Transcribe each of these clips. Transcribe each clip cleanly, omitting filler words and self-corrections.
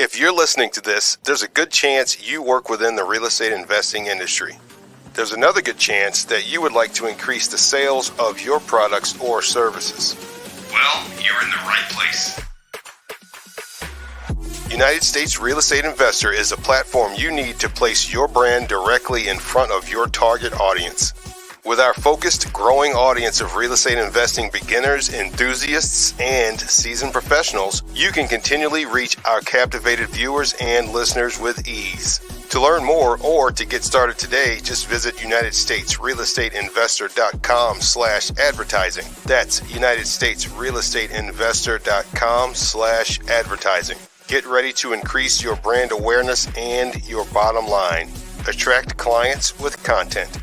If you're listening to this, there's a good chance you work within the real estate investing industry. There's another good chance that you would like to increase the sales of your products or services. Well, you're in the right place. United States Real Estate Investor is a platform you need to place your brand directly in front of your target audience. With our focused, growing audience of real estate investing beginners, enthusiasts, and seasoned professionals, you can continually reach our captivated viewers and listeners with ease. To learn more or to get started today, just visit UnitedStatesRealEstateInvestor.com/advertising. That's UnitedStatesRealEstateInvestor.com/advertising. Get ready to increase your brand awareness and your bottom line. Attract clients with content.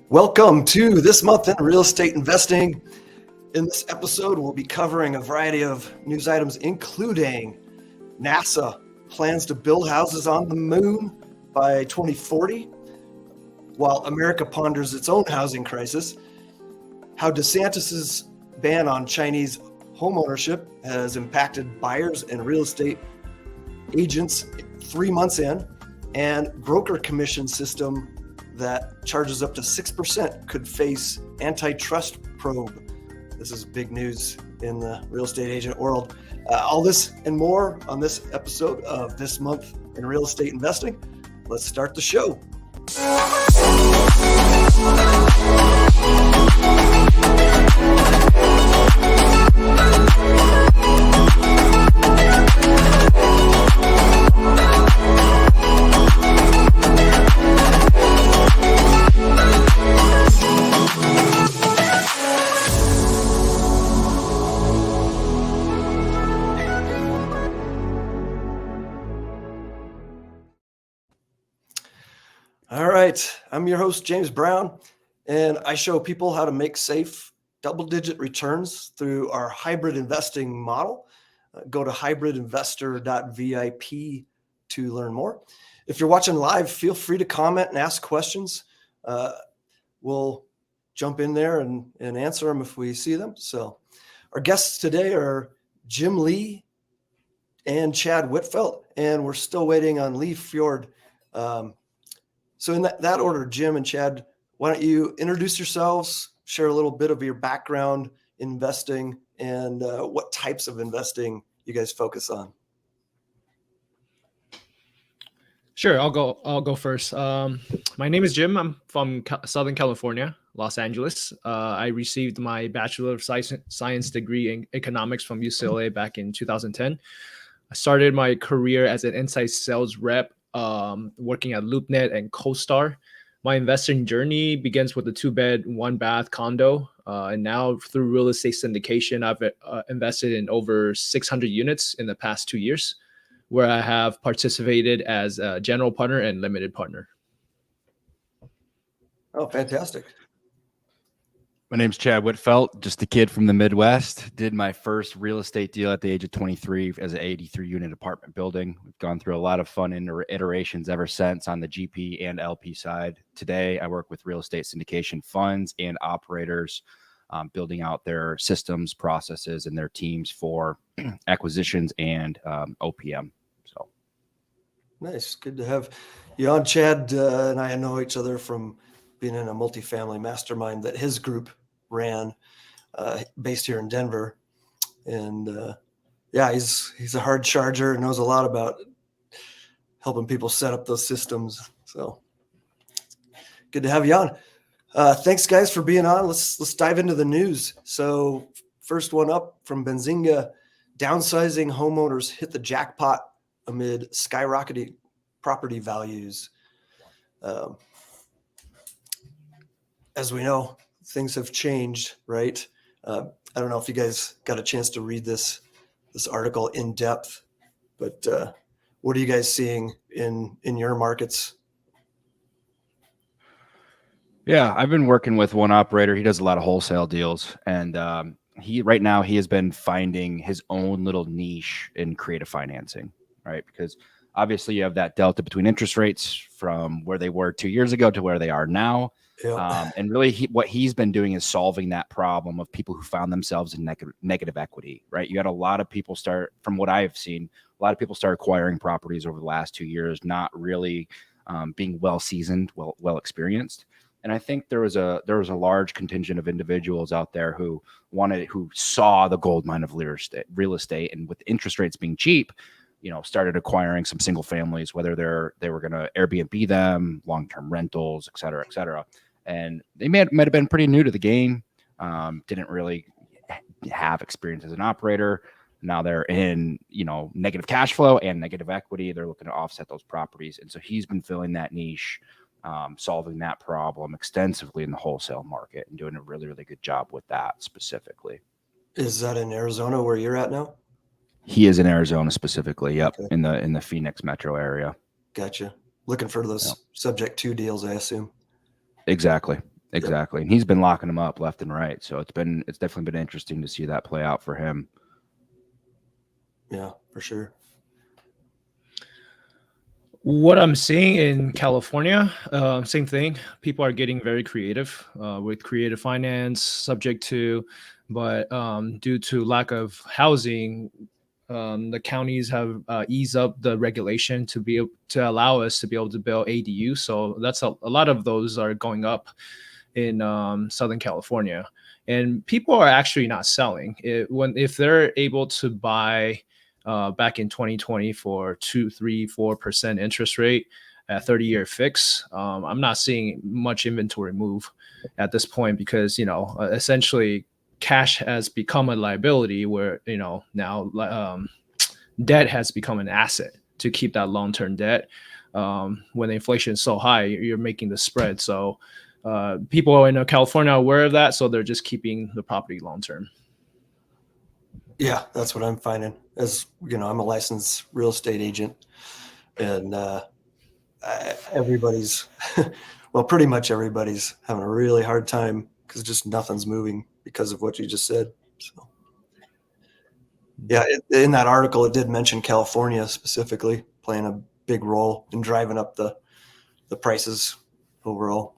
Welcome to This Month in Real Estate Investing. In this episode, we'll be covering a variety of news items, including NASA plans to build houses on the moon by 2040, while America ponders its own housing crisis, how DeSantis's ban on Chinese homeownership has impacted buyers and real estate agents 3 months in, and broker commission system that charges up to 6% could face antitrust probe. This is big news in the real estate agent world. All this and more on this episode of This Month in Real Estate Investing. Let's start the show. All right, I'm your host, James Brown, and I show people how to make safe double-digit returns through our hybrid investing model. Go to hybridinvestor.vip to learn more. If you're watching live, feel free to comment and ask questions. We'll jump in there and answer them if we see them. So our guests today are Jim Lee and Chad Whitfeld, and we're still waiting on Lee Fjord. So in that order, Jim and Chad, why don't you introduce yourselves, share a little bit of your background in investing, and what types of investing you guys focus on? Sure, I'll go first. My name is Jim. I'm from Southern California, Los Angeles. I received my Bachelor of Science degree in economics from UCLA back in 2010. I started my career as an inside sales rep, working at LoopNet and CoStar. My investing journey begins with a 2-bed, 1-bath condo. And now through real estate syndication, I've invested in over 600 units in the past 2 years, where I have participated as a general partner and limited partner. Oh, fantastic. My name's Chad Whitfeld, just a kid from the Midwest. Did my first real estate deal at the age of 23 as an 83-unit apartment building. We've gone through a lot of fun iterations ever since on the GP and LP side. Today, I work with real estate syndication funds and operators, building out their systems, processes, and their teams for acquisitions and OPM. So, nice. Good to have you on. Chad and I know each other from being in a multifamily mastermind that his group ran, based here in Denver. And he's a hard charger, knows a lot about helping people set up those systems. So good to have you on. Thanks guys for being on. Let's dive into the news. So first one up from Benzinga: downsizing homeowners hit the jackpot amid skyrocketing property values. As we know, things have changed, right? I don't know if you guys got a chance to read this article in depth, but what are you guys seeing in your markets? Yeah, I've been working with one operator. He does a lot of wholesale deals, and he has been finding his own little niche in creative financing, right? Because obviously you have that delta between interest rates from where they were 2 years ago to where they are now. Yeah. And really what he's been doing is solving that problem of people who found themselves in negative equity, right? You had a lot of people from what I've seen, a lot of people start acquiring properties over the last 2 years, not really being well seasoned, well experienced. And I think there was a large contingent of individuals out there who saw the gold mine of real estate, and with interest rates being cheap, started acquiring some single families, whether they were going to Airbnb them, long-term rentals, et cetera. And they might have been pretty new to the game, didn't really have experience as an operator. Now they're in, negative cash flow and negative equity. They're looking to offset those properties. And so he's been filling that niche, solving that problem extensively in the wholesale market and doing a really, really good job with that specifically. Is that in Arizona where you're at now? He is in Arizona specifically. Yep. Okay. In the Phoenix metro area. Gotcha. Looking for those subject to deals, I assume. Exactly. And he's been locking them up left and right. So it's definitely been interesting to see that play out for him. Yeah, for sure. What I'm seeing in California, same thing. People are getting very creative with creative finance, subject to, but due to lack of housing, the counties have eased up the regulation to allow us to be able to build ADU. So that's a lot of those are going up in Southern California, and people are actually not selling if they're able to buy back in 2020 for 2%, 3%, 4% interest rate at 30-year fix. I'm not seeing much inventory move at this point because essentially cash has become a liability where now debt has become an asset to keep that long-term debt. When the inflation is so high, you're making the spread. So people in California are aware of that, so they're just keeping the property long-term. Yeah, that's what I'm finding. As I'm a licensed real estate agent, and everybody's, well, pretty much everybody's having a really hard time because just nothing's moving because of what you just said. So, yeah, in that article, it did mention California specifically playing a big role in driving up the prices overall.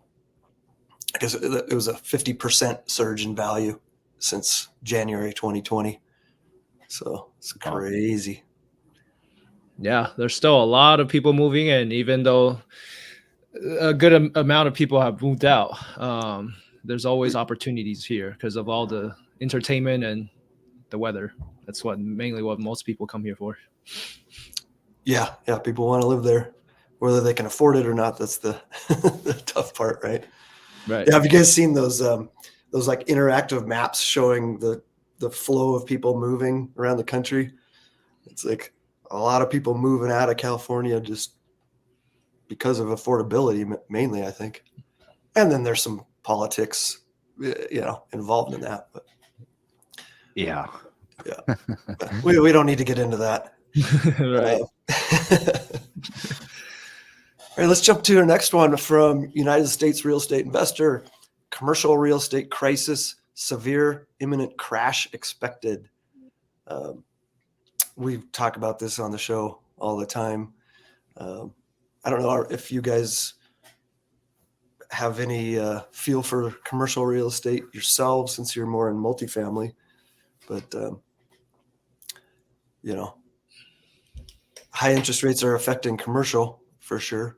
I guess it was a 50% surge in value since January 2020. So it's crazy. Yeah, there's still a lot of people moving in, even though a good amount of people have moved out. There's always opportunities here because of all the entertainment and the weather. That's mainly what most people come here for. Yeah, people want to live there, whether they can afford it or not. That's the the tough part, right? Right. Yeah, have you guys seen those like interactive maps showing the flow of people moving around the country? It's like a lot of people moving out of California just because of affordability, mainly, I think. And then there's some politics, involved in that. But yeah. we don't need to get into that. Right. All right, let's jump to our next one from United States Real Estate Investor. Commercial real estate crisis, severe imminent crash expected. We talk about this on the show all the time. I don't know if you guys have any feel for commercial real estate yourselves, since you're more in multifamily, but high interest rates are affecting commercial for sure.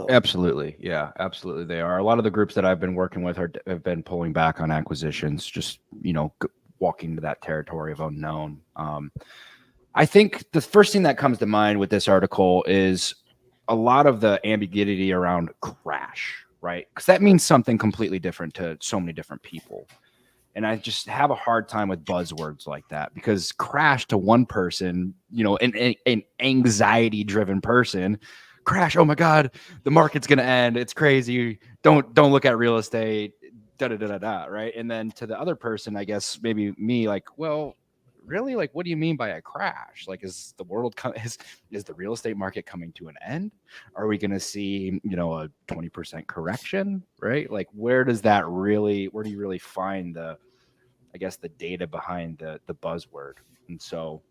Absolutely. Yeah, absolutely. They are. A lot of the groups that I've been working with have been pulling back on acquisitions, just, walking into that territory of unknown. I think the first thing that comes to mind with this article is a lot of the ambiguity around crash, right? Because that means something completely different to so many different people. And I just have a hard time with buzzwords like that, because crash to one person, an anxiety-driven person, crash, oh my God, the market's going to end. It's crazy. Don't look at real estate, right? And then to the other person, I guess maybe me, like, well, really? Like, what do you mean by a crash? Like, is the world is the real estate market coming to an end? Are we going to see, a 20% correction, right? Like, where do you really find the data behind the buzzword? And so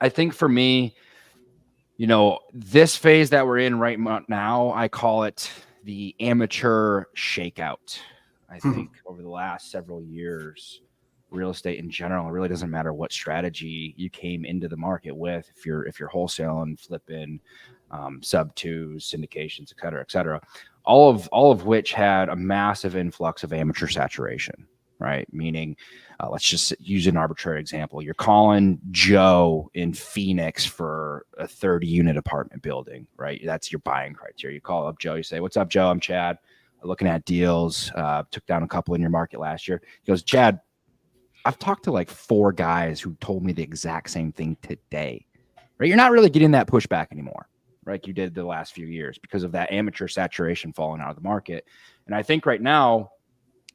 I think for me, this phase that we're in right now, I call it the amateur shakeout. I think over the last several years, real estate in general, it really doesn't matter what strategy you came into the market with. If you're wholesaling, flipping, sub twos, syndications, et cetera, all of which had a massive influx of amateur saturation, right? Meaning, let's just use an arbitrary example. You're calling Joe in Phoenix for a 30-unit apartment building, right? That's your buying criteria. You call up Joe, you say, "What's up, Joe? I'm Chad. Looking at deals. Took down a couple in your market last year." He goes, "Chad, I've talked to like 4 guys who told me the exact same thing today." Right? You're not really getting that pushback anymore, right? You did the last few years because of that amateur saturation falling out of the market. And I think right now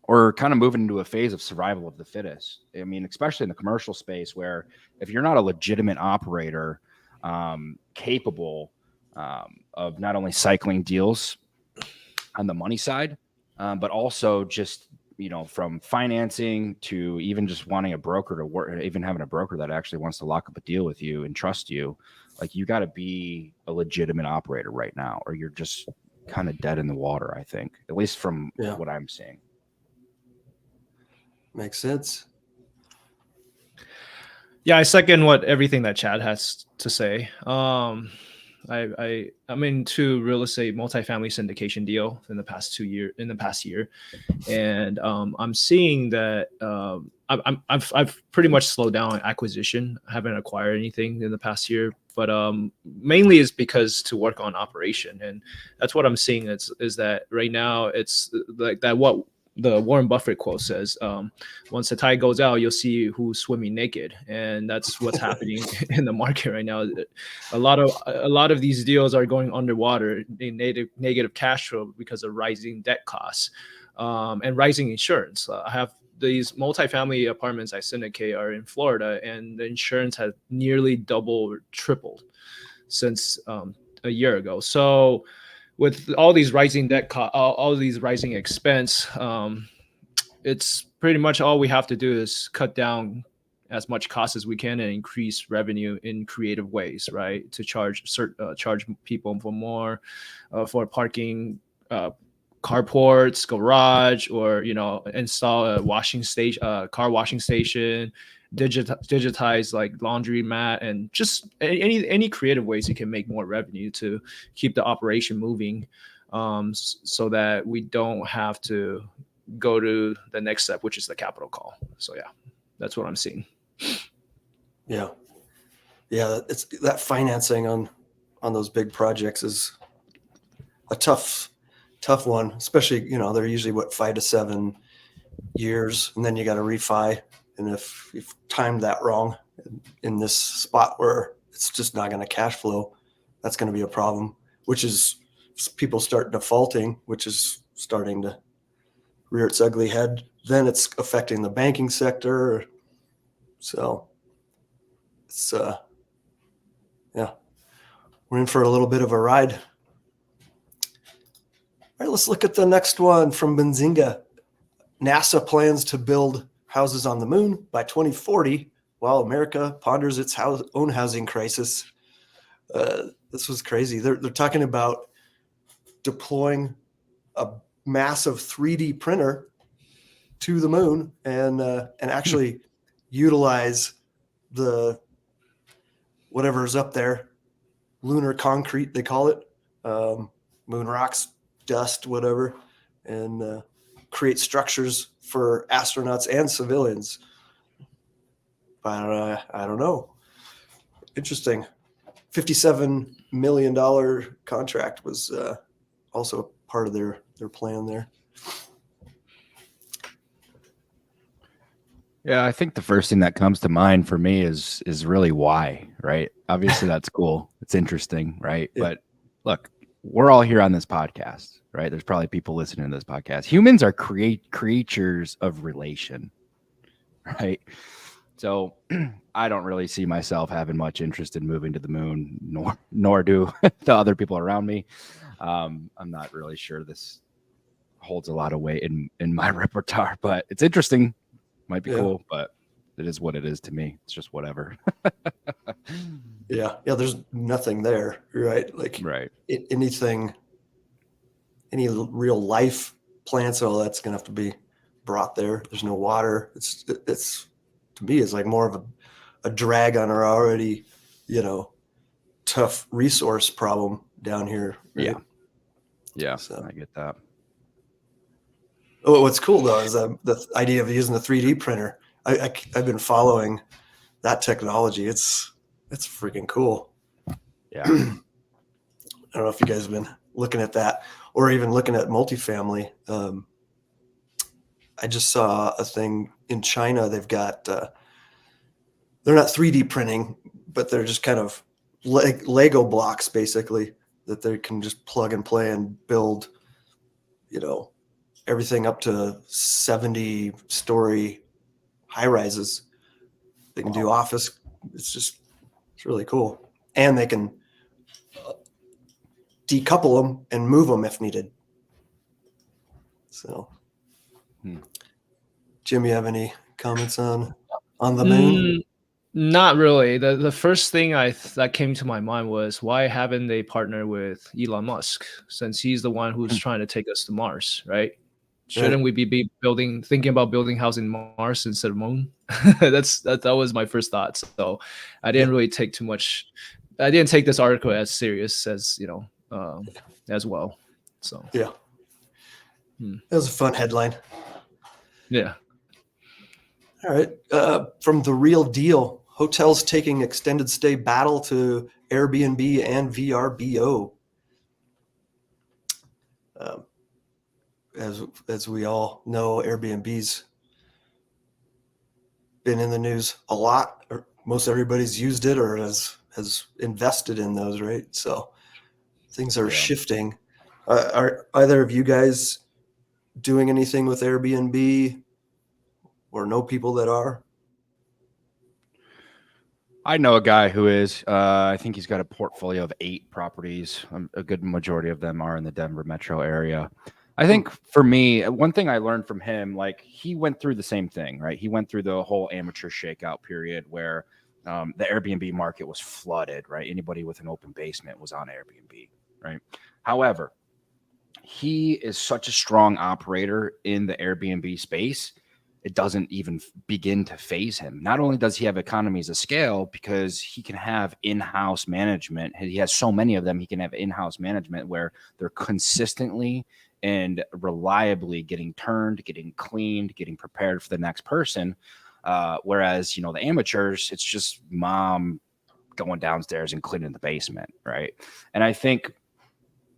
we're kind of moving into a phase of survival of the fittest. I mean, especially in the commercial space, where if you're not a legitimate operator, capable of not only cycling deals on the money side, but also just, from financing to even just wanting a broker to work, even having a broker that actually wants to lock up a deal with you and trust you, like you got to be a legitimate operator right now, or you're just kind of dead in the water, I think, at least from what I'm seeing. Makes sense. Yeah, I second everything that Chad has to say. I'm into real estate multifamily syndication deal in the past year, and I'm seeing that I've pretty much slowed down on acquisition. I haven't acquired anything in the past year, but mainly is because to work on operation, and that's what I'm seeing. Is that right now it's like that what the Warren Buffett quote says, once the tide goes out, you'll see who's swimming naked. And that's what's happening in the market right now. A lot of these deals are going underwater in negative cash flow because of rising debt costs and rising insurance. I have these multifamily apartments I syndicate are in Florida, and the insurance has nearly doubled or tripled since a year ago. So with all these rising debt all these rising expense, it's pretty much all we have to do is cut down as much cost as we can and increase revenue in creative ways, right? To charge people for more for parking, carports, garage, or install a car washing station, digitize like laundry mat, and just any creative ways you can make more revenue to keep the operation moving, so that we don't have to go to the next step, which is the capital call. So yeah, that's what I'm seeing. Yeah, it's that financing on those big projects is a tough one, especially they're usually 5 to 7 years, and then you got to refi. And if you've timed that wrong in this spot where it's just not going to cash flow, that's going to be a problem, which is people start defaulting, which is starting to rear its ugly head. Then it's affecting the banking sector. So it's, we're in for a little bit of a ride. All right, let's look at the next one from Benzinga. NASA plans to build houses on the moon by 2040 while America ponders its own housing crisis. This was crazy. They're talking about deploying a massive 3D printer to the moon and actually utilize the whatever's up there, lunar concrete they call it, moon rocks, dust, whatever, and create structures for astronauts and civilians. But I don't know. Interesting. $57 million contract was also part of their plan there. Yeah, I think the first thing that comes to mind for me is really why, right? Obviously, that's cool. It's interesting, right? Yeah. But look, we're all here on this podcast, right? There's probably people listening to this podcast. Humans are creatures of relation, right? So I don't really see myself having much interest in moving to the moon, nor do the other people around me. I'm not really sure this holds a lot of weight in my repertoire, but it's interesting. Might be cool, but it is what it is to me. It's just whatever. Yeah. There's nothing there, right? Like right. Anything any real life plants, all that's going to have to be brought there. There's no water. It's to me, it's like more of a drag on our already, tough resource problem down here. Right? Yeah, So I get that. Oh, what's cool though is the idea of using the 3D printer. I've been following that technology. It's freaking cool. Yeah. I don't know if you guys have been looking at that or even looking at multifamily. I just saw a thing in China. They've got they're not 3D printing, but they're just kind of Lego blocks basically that they can just plug and play and build, everything up to 70-story high rises. They can do office. It's really cool. And they can decouple them and move them if needed. So, Jim, you have any comments on the moon? Not really. The first thing that came to my mind was, why haven't they partnered with Elon Musk, since he's the one who's trying to take us to Mars, right? Shouldn't we be thinking about building house in Mars instead of moon? That was my first thought. So I didn't really take too much. I didn't take this article as serious as as well. So yeah, that was a fun headline. Yeah. All right. From The Real Deal, hotels taking extended stay battle to Airbnb and VRBO. As we all know, Airbnb's been in the news a lot. Or most everybody's used it or has invested in those, right? So things are shifting. Are either of you guys doing anything with Airbnb or know people that are? I know a guy who is. I think he's got a portfolio of 8 properties. A good majority of them are in the Denver metro area. I think for me, one thing I learned from him, like he went through the same thing, right? He went through the whole amateur shakeout period where the Airbnb market was flooded, right? Anybody with an open basement was on Airbnb, right? However, he is such a strong operator in the Airbnb space. It doesn't even begin to phase him. Not only does he have economies of scale because he can have in-house management. He has so many of them. He can have in-house management where they're consistently and reliably getting turned, getting cleaned, getting prepared for the next person. Whereas, the amateurs, it's just mom going downstairs and cleaning the basement, right? And I think,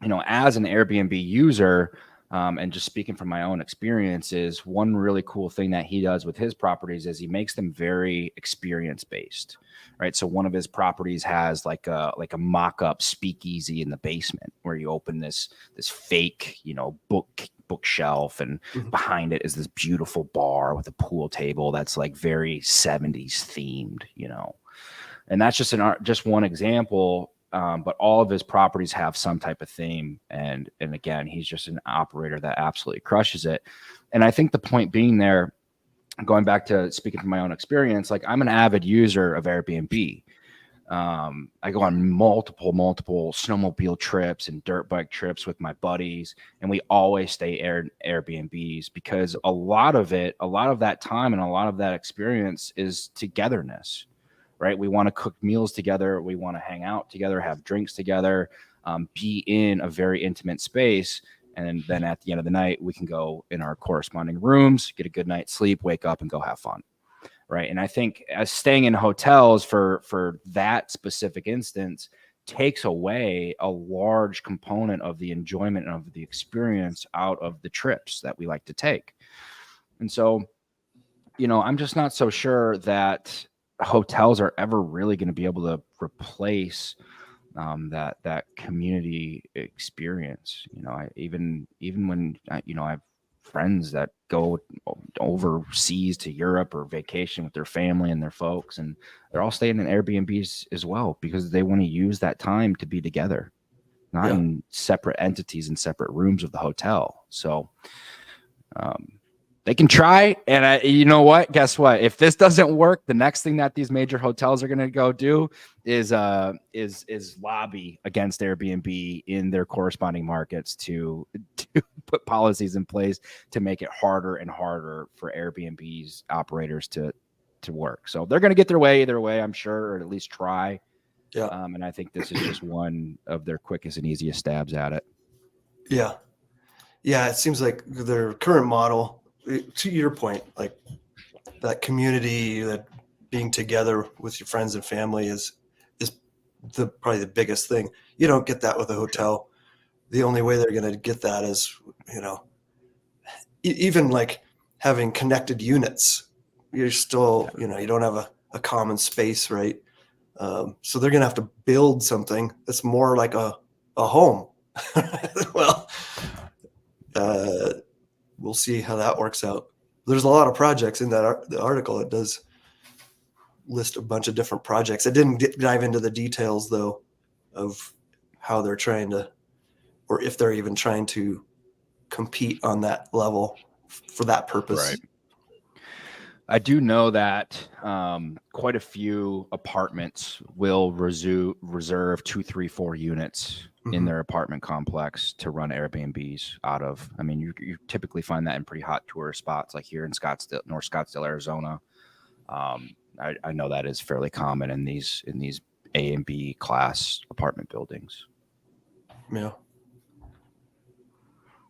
as an Airbnb user, and just speaking from my own experiences, one really cool thing that he does with his properties is he makes them very experience-based, right? So one of his properties has like a mock-up speakeasy in the basement where you open this fake, bookshelf, and behind it is this beautiful bar with a pool table that's like very 70s themed, and that's just one example. But all of his properties have some type of theme. And again, he's just an operator that absolutely crushes it. And I think the point being there, going back to speaking from my own experience, like I'm an avid user of Airbnb. I go on multiple snowmobile trips and dirt bike trips with my buddies, and we always stay Airbnbs because a lot of that time and a lot of that experience is togetherness. Right. We want to cook meals together. We want to hang out together, have drinks together, be in a very intimate space. And then at the end of the night, we can go in our corresponding rooms, get a good night's sleep, wake up and go have fun. Right. And I think as staying in hotels for that specific instance takes away a large component of the enjoyment of the experience out of the trips that we like to take. And so, I'm just not so sure that hotels are ever really going to be able to replace that community experience. Even when I have friends that go overseas to Europe or vacation with their family and their folks, and they're all staying in Airbnbs as well because they want to use that time to be together, not in separate entities and separate rooms of the hotel. So They can try, and you know what? Guess what? If this doesn't work, the next thing that these major hotels are going to go do is lobby against Airbnb in their corresponding markets to put policies in place to make it harder and harder for Airbnb's operators to work. So they're going to get their way either way, I'm sure, or at least try. Yeah. And I think this is just one of their quickest and easiest stabs at it. Yeah. Yeah. It seems like their current model, to your point, like that community, that being together with your friends and family is probably the biggest thing. You don't get that with a hotel. The only way they're going to get that is, even like having connected units. You're still, you don't have a common space, right? So they're going to have to build something that's more like a home. Well, we'll see how that works out. There's a lot of projects in the article. It does list a bunch of different projects. It didn't dive into the details, though, of how they're trying to, or if they're even trying to compete on that level for that purpose. Right. I do know that quite a few apartments will reserve 2, 3, 4 units in their apartment complex to run Airbnbs out of. I mean, you typically find that in pretty hot tourist spots, like here in North Scottsdale, Arizona. I know that is fairly common in these A and B class apartment buildings. Yeah.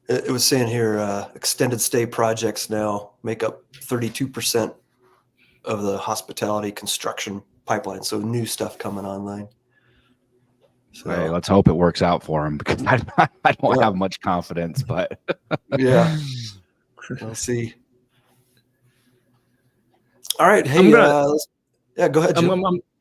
It was saying here, extended stay projects now make up 32% of the hospitality construction pipeline. So new stuff coming online. So, hey, let's hope it works out for them, because I don't have much confidence, but yeah, we'll see. All right. Hey, go ahead, Jim.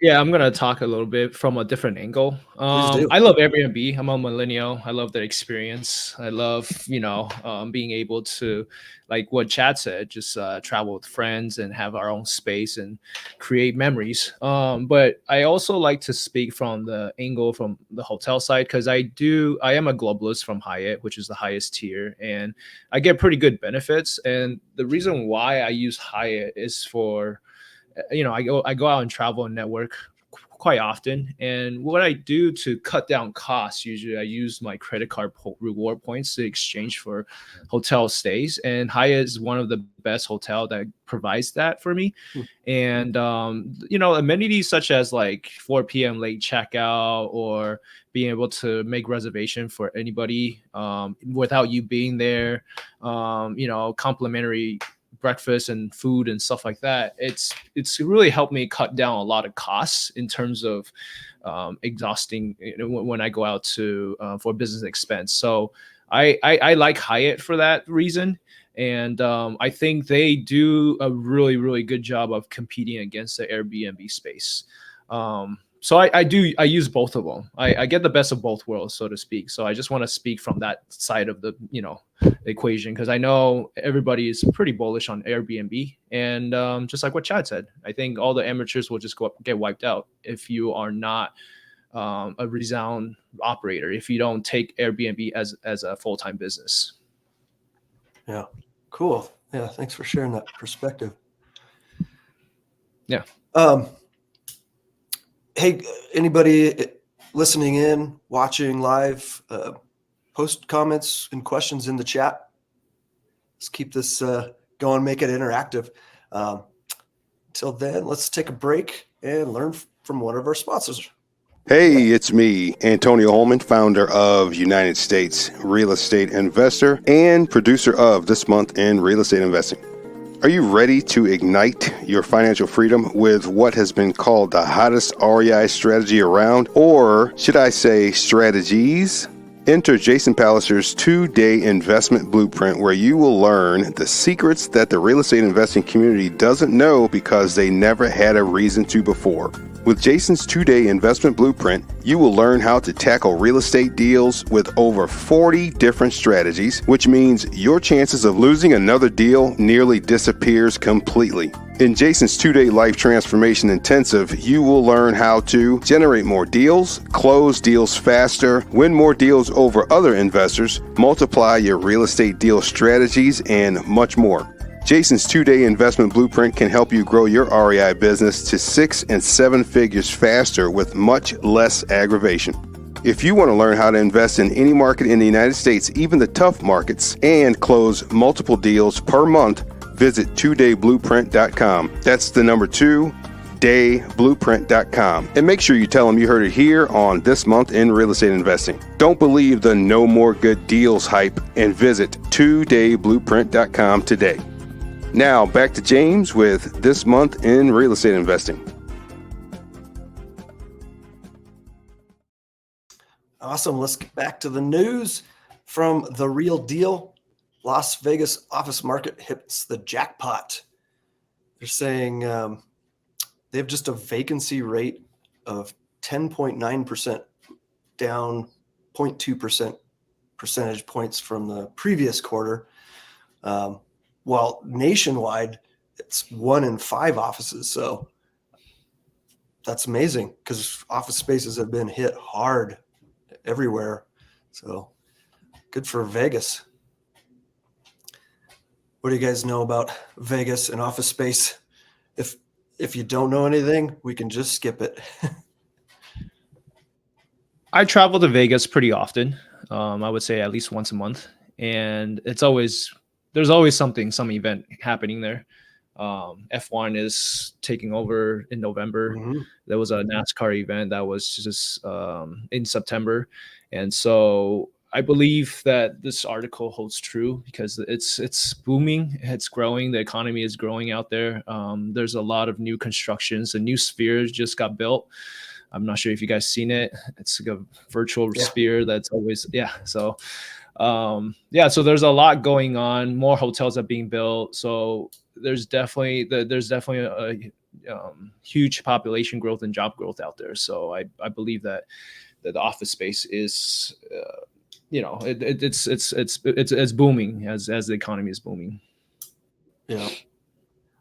I'm going to talk a little bit from a different angle. I love Airbnb. I'm a millennial. I love their experience. I love, being able to, like what Chad said, just travel with friends and have our own space and create memories. But I also like to speak from the angle from the hotel side, because I am a globalist from Hyatt, which is the highest tier, and I get pretty good benefits. And the reason why I use Hyatt is for, I go out and travel and network quite often. And what I do to cut down costs, usually I use my credit card reward points to exchange for hotel stays. And Hyatt is one of the best hotel that provides that for me. And, amenities such as like 4 p.m. late checkout, or being able to make reservation for anybody without you being there, complimentary breakfast and food and stuff like that. It's really helped me cut down a lot of costs in terms of exhausting when I go out to for business expense. So I like Hyatt for that reason. And I think they do a really, really good job of competing against the Airbnb space. So I use both of them. I get the best of both worlds, so to speak. So I just want to speak from that side of the equation, because I know everybody is pretty bullish on Airbnb, and just like what Chad said, I think all the amateurs will just get wiped out if you are not a resound operator, if you don't take Airbnb as a full-time business. Yeah, cool. Yeah, thanks for sharing that perspective. Yeah. Hey, anybody listening in, watching live, post comments and questions in the chat. Let's keep this going, make it interactive. Until then, let's take a break and learn from one of our sponsors. Hey, it's me, Antonio Holman, founder of United States Real Estate Investor and producer of This Month in Real Estate Investing. Are you ready to ignite your financial freedom with what has been called the hottest REI strategy around, or should I say strategies? Enter Jason Palliser's 2-day investment blueprint, where you will learn the secrets that the real estate investing community doesn't know because they never had a reason to before. With Jason's 2-day investment blueprint, you will learn how to tackle real estate deals with over 40 different strategies, which means your chances of losing another deal nearly disappears completely. In Jason's 2-day life transformation intensive, you will learn how to generate more deals, close deals faster, win more deals over other investors, multiply your real estate deal strategies, and much more. Jason's 2-day investment blueprint can help you grow your REI business to 6 and 7 figures faster with much less aggravation. If you want to learn how to invest in any market in the United States, even the tough markets, and close multiple deals per month, visit 2dayblueprint.com. That's the number 2dayblueprint.com. And make sure you tell them you heard it here on This Month in Real Estate Investing. Don't believe the no more good deals hype and visit 2dayblueprint.com today. Now back to James with This Month in Real Estate Investing. Awesome. Let's get back to the news from The Real Deal. Las Vegas office market hits the jackpot. They're saying they have just a vacancy rate of 10.9%, down 0.2% percentage points from the previous quarter. While nationwide, it's 1 in 5 offices. So that's amazing because office spaces have been hit hard everywhere. So good for Vegas. What do you guys know about Vegas and office space? If you don't know anything, we can just skip it. I travel to Vegas pretty often. I would say at least once a month, and there's always some event happening there. F1 is taking over in November. Mm-hmm. There was a NASCAR event that was just in September, and so I believe that this article holds true because it's booming, it's growing, the economy is growing out there. There's a lot of new constructions. A new Sphere just got built. I'm not sure if you guys seen it. It's like a virtual Sphere that's always So so there's a lot going on. More hotels are being built. So there's definitely a huge population growth and job growth out there. So I believe that the office space is it's booming as the economy is booming. Yeah,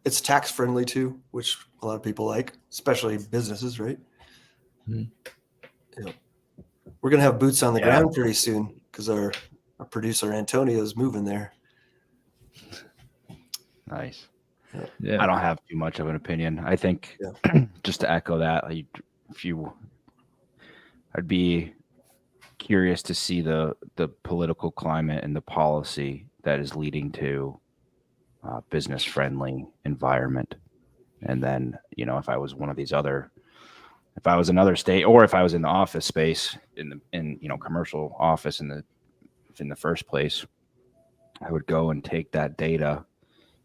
it's tax friendly too, which a lot of people like, especially businesses, right? Mm-hmm. Yeah, we're gonna have boots on the ground pretty soon because our producer Antonio is moving there. Nice. Yeah. I don't have too much of an opinion. I think just to echo that, I'd be curious to see the political climate and the policy that is leading to business friendly environment. And then, if I was another state, or if I was in the office space in commercial office in the first place, I would go and take that data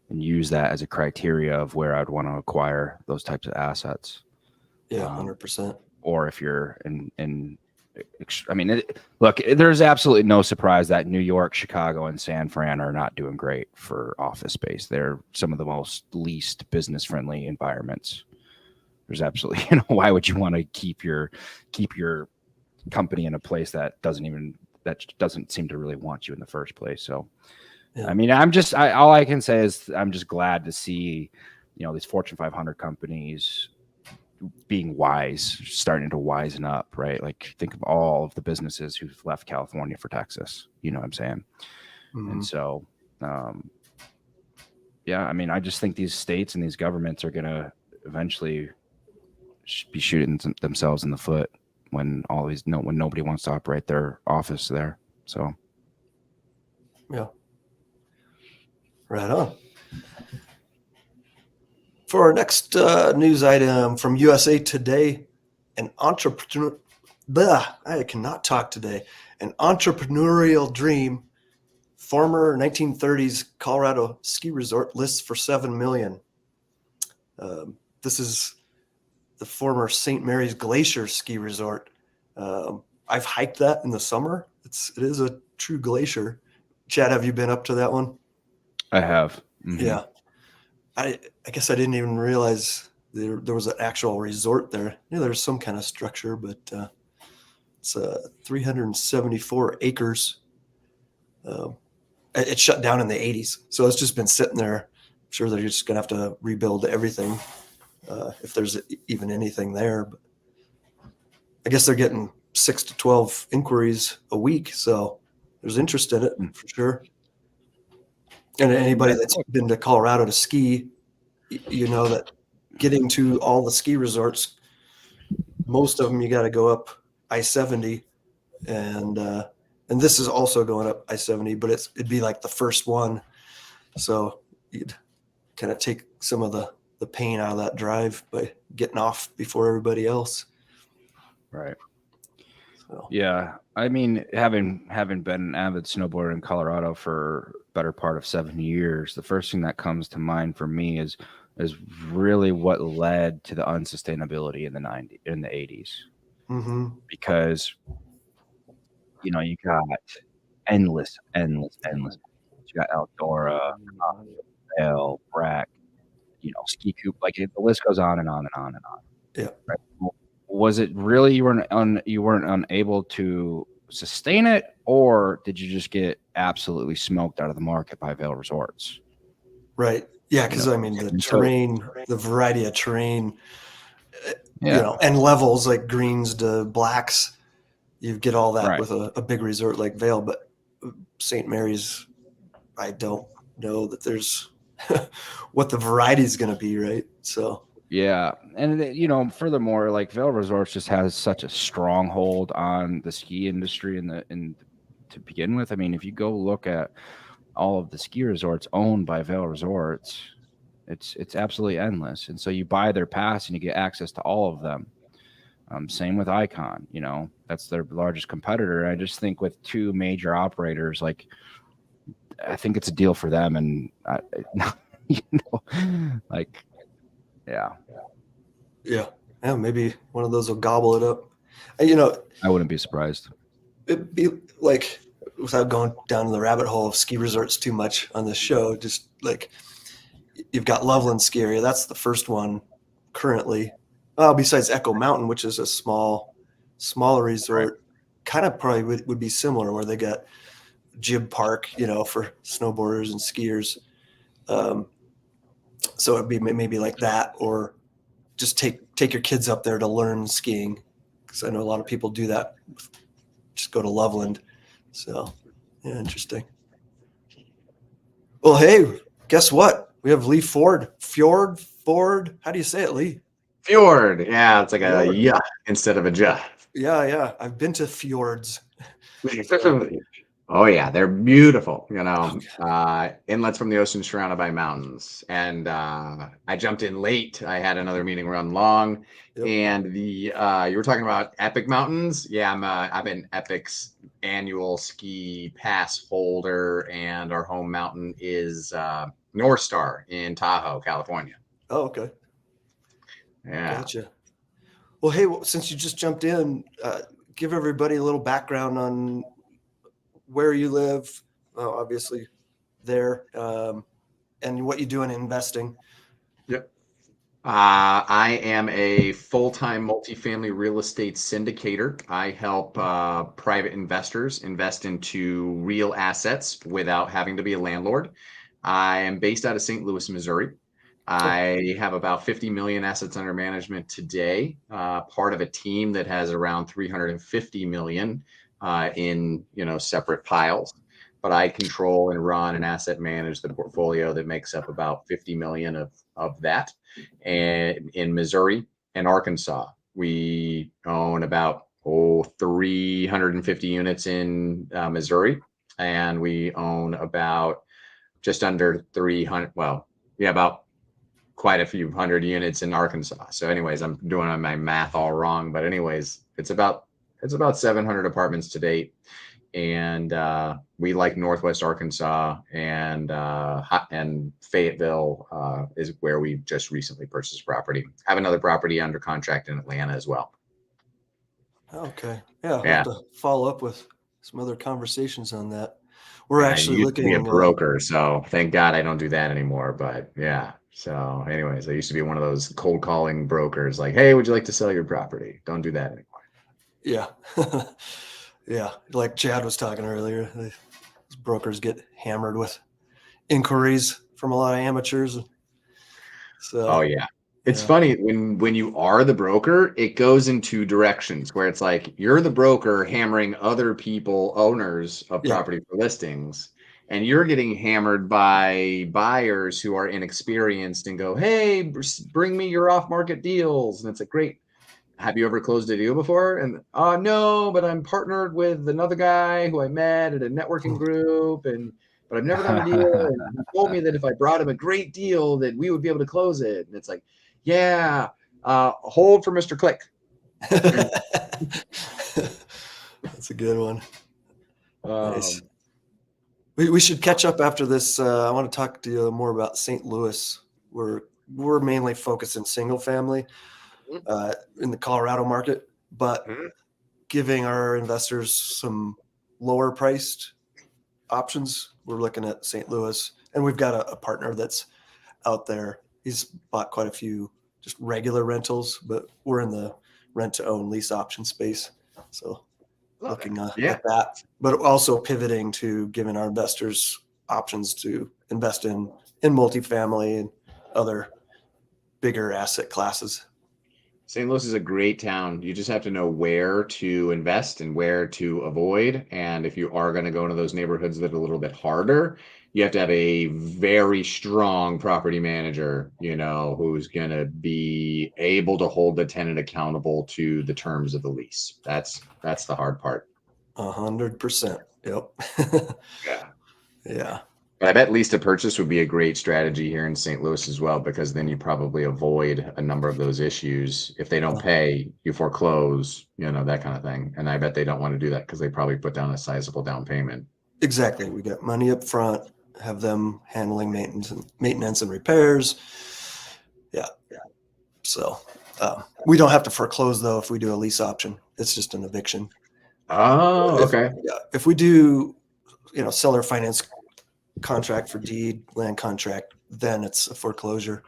and use that as a criteria of where I'd want to acquire those types of assets. Yeah, 100%. Or if you're look, there's absolutely no surprise that New York, Chicago, and San Fran are not doing great for office space. They're some of the most least business friendly environments. There's absolutely, why would you want to keep your company in a place that doesn't seem to really want you in the first place? So, all I can say is I'm just glad to see, these Fortune 500 companies being wise, starting to wisen up, right? Like think of all of the businesses who've left California for Texas, you know what I'm saying? Mm-hmm. And so, I just think these states and these governments are going to eventually be shooting themselves in the foot when when nobody wants to operate their office there. So, yeah, right on. For our next news item from USA Today, an entrepreneurial dream. Former 1930s Colorado ski resort lists for $7 million. This is the former St. Mary's Glacier ski resort. I've hiked that in the summer. It is a true glacier. Chad, have you been up to that one? I have. Mm-hmm. Yeah. I guess I didn't even realize there was an actual resort there. There's some kind of structure, but it's 374 acres. It shut down in the 80s, so it's just been sitting there. I'm sure they're just going to have to rebuild everything if there's even anything there. But I guess they're getting 6 to 12 inquiries a week, so there's interest in it for sure. And anybody that's been to Colorado to ski, you know that getting to all the ski resorts, most of them you got to go up I-70, and this is also going up I-70, but it'd be like the first one, so you'd kind of take some of the pain out of that drive by getting off before everybody else. Right. So. Yeah, I mean, having been an avid snowboarder in Colorado for better part of 7 years, the first thing that comes to mind for me is really what led to the unsustainability in the 80s. Mm-hmm. Because you got endless. You got Eldora, Vail, Breck, Ski Coop, like the list goes on and on and on and on. Yeah. Right? Was it really you weren't unable to sustain it, or did you just get absolutely smoked out of the market by Vail Resorts? Right. Yeah, because I mean the terrain, the variety of terrain, and levels like greens to blacks, you get all that with a big resort like Vail. But St. Mary's, I don't know that there's what the variety is going to be, right? So. Yeah, and furthermore, like Vail Resorts just has such a stronghold on the ski industry and to begin with. I mean, if you go look at all of the ski resorts owned by Vail Resorts, it's absolutely endless. And so you buy their pass and you get access to all of them. Same with Icon, that's their largest competitor. I just think with two major operators, like I think it's a deal for them, and like. Yeah. Maybe one of those will gobble it up. I wouldn't be surprised. It'd be like, without going down the rabbit hole of ski resorts too much on this show, just like you've got Loveland Ski Area. That's the first one currently. Besides Echo Mountain, which is a smaller resort, kind of probably would be similar, where they got Jib Park, for snowboarders and skiers. So it'd be maybe like that, or just take your kids up there to learn skiing, because I know a lot of people do that. Just go to Loveland. So, yeah, interesting. Well, hey, guess what? We have Lee Ford. Ford. How do you say it, Lee? Fjord. Yeah, it's like a yeah instead of a ja. Yeah. I've been to fjords. Oh yeah, they're beautiful. Inlets from the ocean surrounded by mountains. And I jumped in late. I had another meeting run long. Yep. And you were talking about Epic Mountains. Yeah, I'm an Epic's annual ski pass holder, and our home mountain is North Star in Tahoe, California. Oh, okay. Yeah. Gotcha. Well, hey, since you just jumped in, give everybody a little background on where you live, obviously there, and what you do in investing. Yep. I am a full-time multifamily real estate syndicator. I help private investors invest into real assets without having to be a landlord. I am based out of St. Louis, Missouri. I have about 50 million assets under management today, part of a team that has around 350 million in separate piles. But I control and run and asset manage the portfolio that makes up about 50 million of that. And in Missouri and Arkansas, we own about 350 units in Missouri, and we own about just under 300. Well, yeah, about quite a few hundred units in Arkansas. So anyways, I'm doing my math all wrong, but anyways, it's about 700 apartments to date. And we like Northwest Arkansas, and Fayetteville is where we just recently purchased property. Have another property under contract in Atlanta as well. Okay. Yeah. I'll have to follow up with some other conversations on that. We're actually looking to be a broker, so thank God I don't do that anymore. But yeah. So anyways, I used to be one of those cold calling brokers, like, hey, would you like to sell your property? Don't do that anymore. Yeah. Yeah. Like Chad was talking earlier, brokers get hammered with inquiries from a lot of amateurs. So, oh yeah. It's funny when you are the broker, it goes in two directions, where it's like you're the broker hammering other people, owners of property for listings. and you're getting hammered by buyers who are inexperienced and go, hey, bring me your off-market deals. And it's like, great. Have you ever closed a deal before? And no, but I'm partnered with another guy who I met at a networking group, but I've never done a deal. And he told me that if I brought him a great deal, that we would be able to close it. And it's like, yeah, hold for Mr. Click. That's a good one. Nice. We should catch up after this. I want to talk to you more about St. Louis. We're mainly focused in single family in the Colorado market, but giving our investors some lower priced options. We're looking at St. Louis, and we've got a partner that's out there. He's bought quite a few just regular rentals, but we're in the rent to own lease option space. So looking at that, but also pivoting to giving our investors options to invest in multifamily and other bigger asset classes. St. Louis is a great town. You just have to know where to invest and where to avoid. And if you are going to go into those neighborhoods that are a little bit harder, you have to have a very strong property manager, who's going to be able to hold the tenant accountable to the terms of the lease. That's the hard part. 100%. Yep. Yeah. But I bet lease to purchase would be a great strategy here in St. Louis as well, because then you probably avoid a number of those issues. If they don't pay, you foreclose, that kind of thing. And I bet they don't want to do that because they probably put down a sizable down payment. Exactly. We got money up front, have them handling maintenance and repairs. Yeah. So we don't have to foreclose though if we do a lease option. It's just an eviction. Oh, okay. If we do, seller finance contract for deed, land contract, then it's a foreclosure.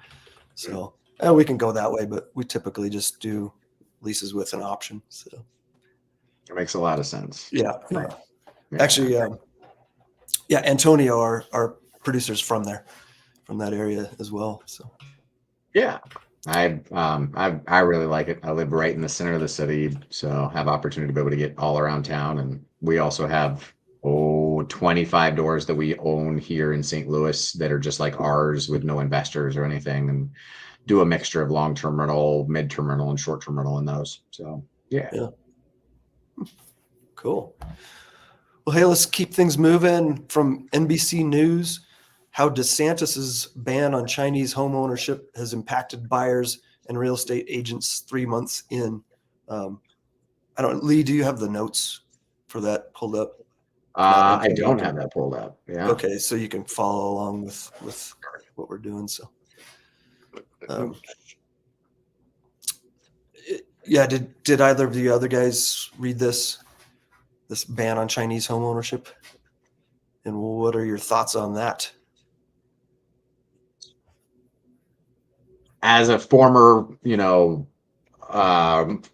So we can go that way, but we typically just do leases with an option. So it makes a lot of sense. Yeah. Actually, Antonio, our producer's from there, from that area as well. So yeah. I really like it. I live right in the center of the city, so have opportunity to be able to get all around town. And we also have 25 doors that we own here in St. Louis that are just like ours with no investors or anything, and do a mixture of long-term rental, mid-term rental, and short-term rental in those. So yeah. Cool. Well, hey, let's keep things moving. From NBC News, how DeSantis's ban on Chinese home ownership has impacted buyers and real estate agents 3 months in. Lee, do you have the notes for that pulled up? I don't have that pulled up. Yeah. Okay, so you can follow along with what we're doing. So, did either of the other guys read this ban on Chinese home ownership? And what are your thoughts on that? As a former,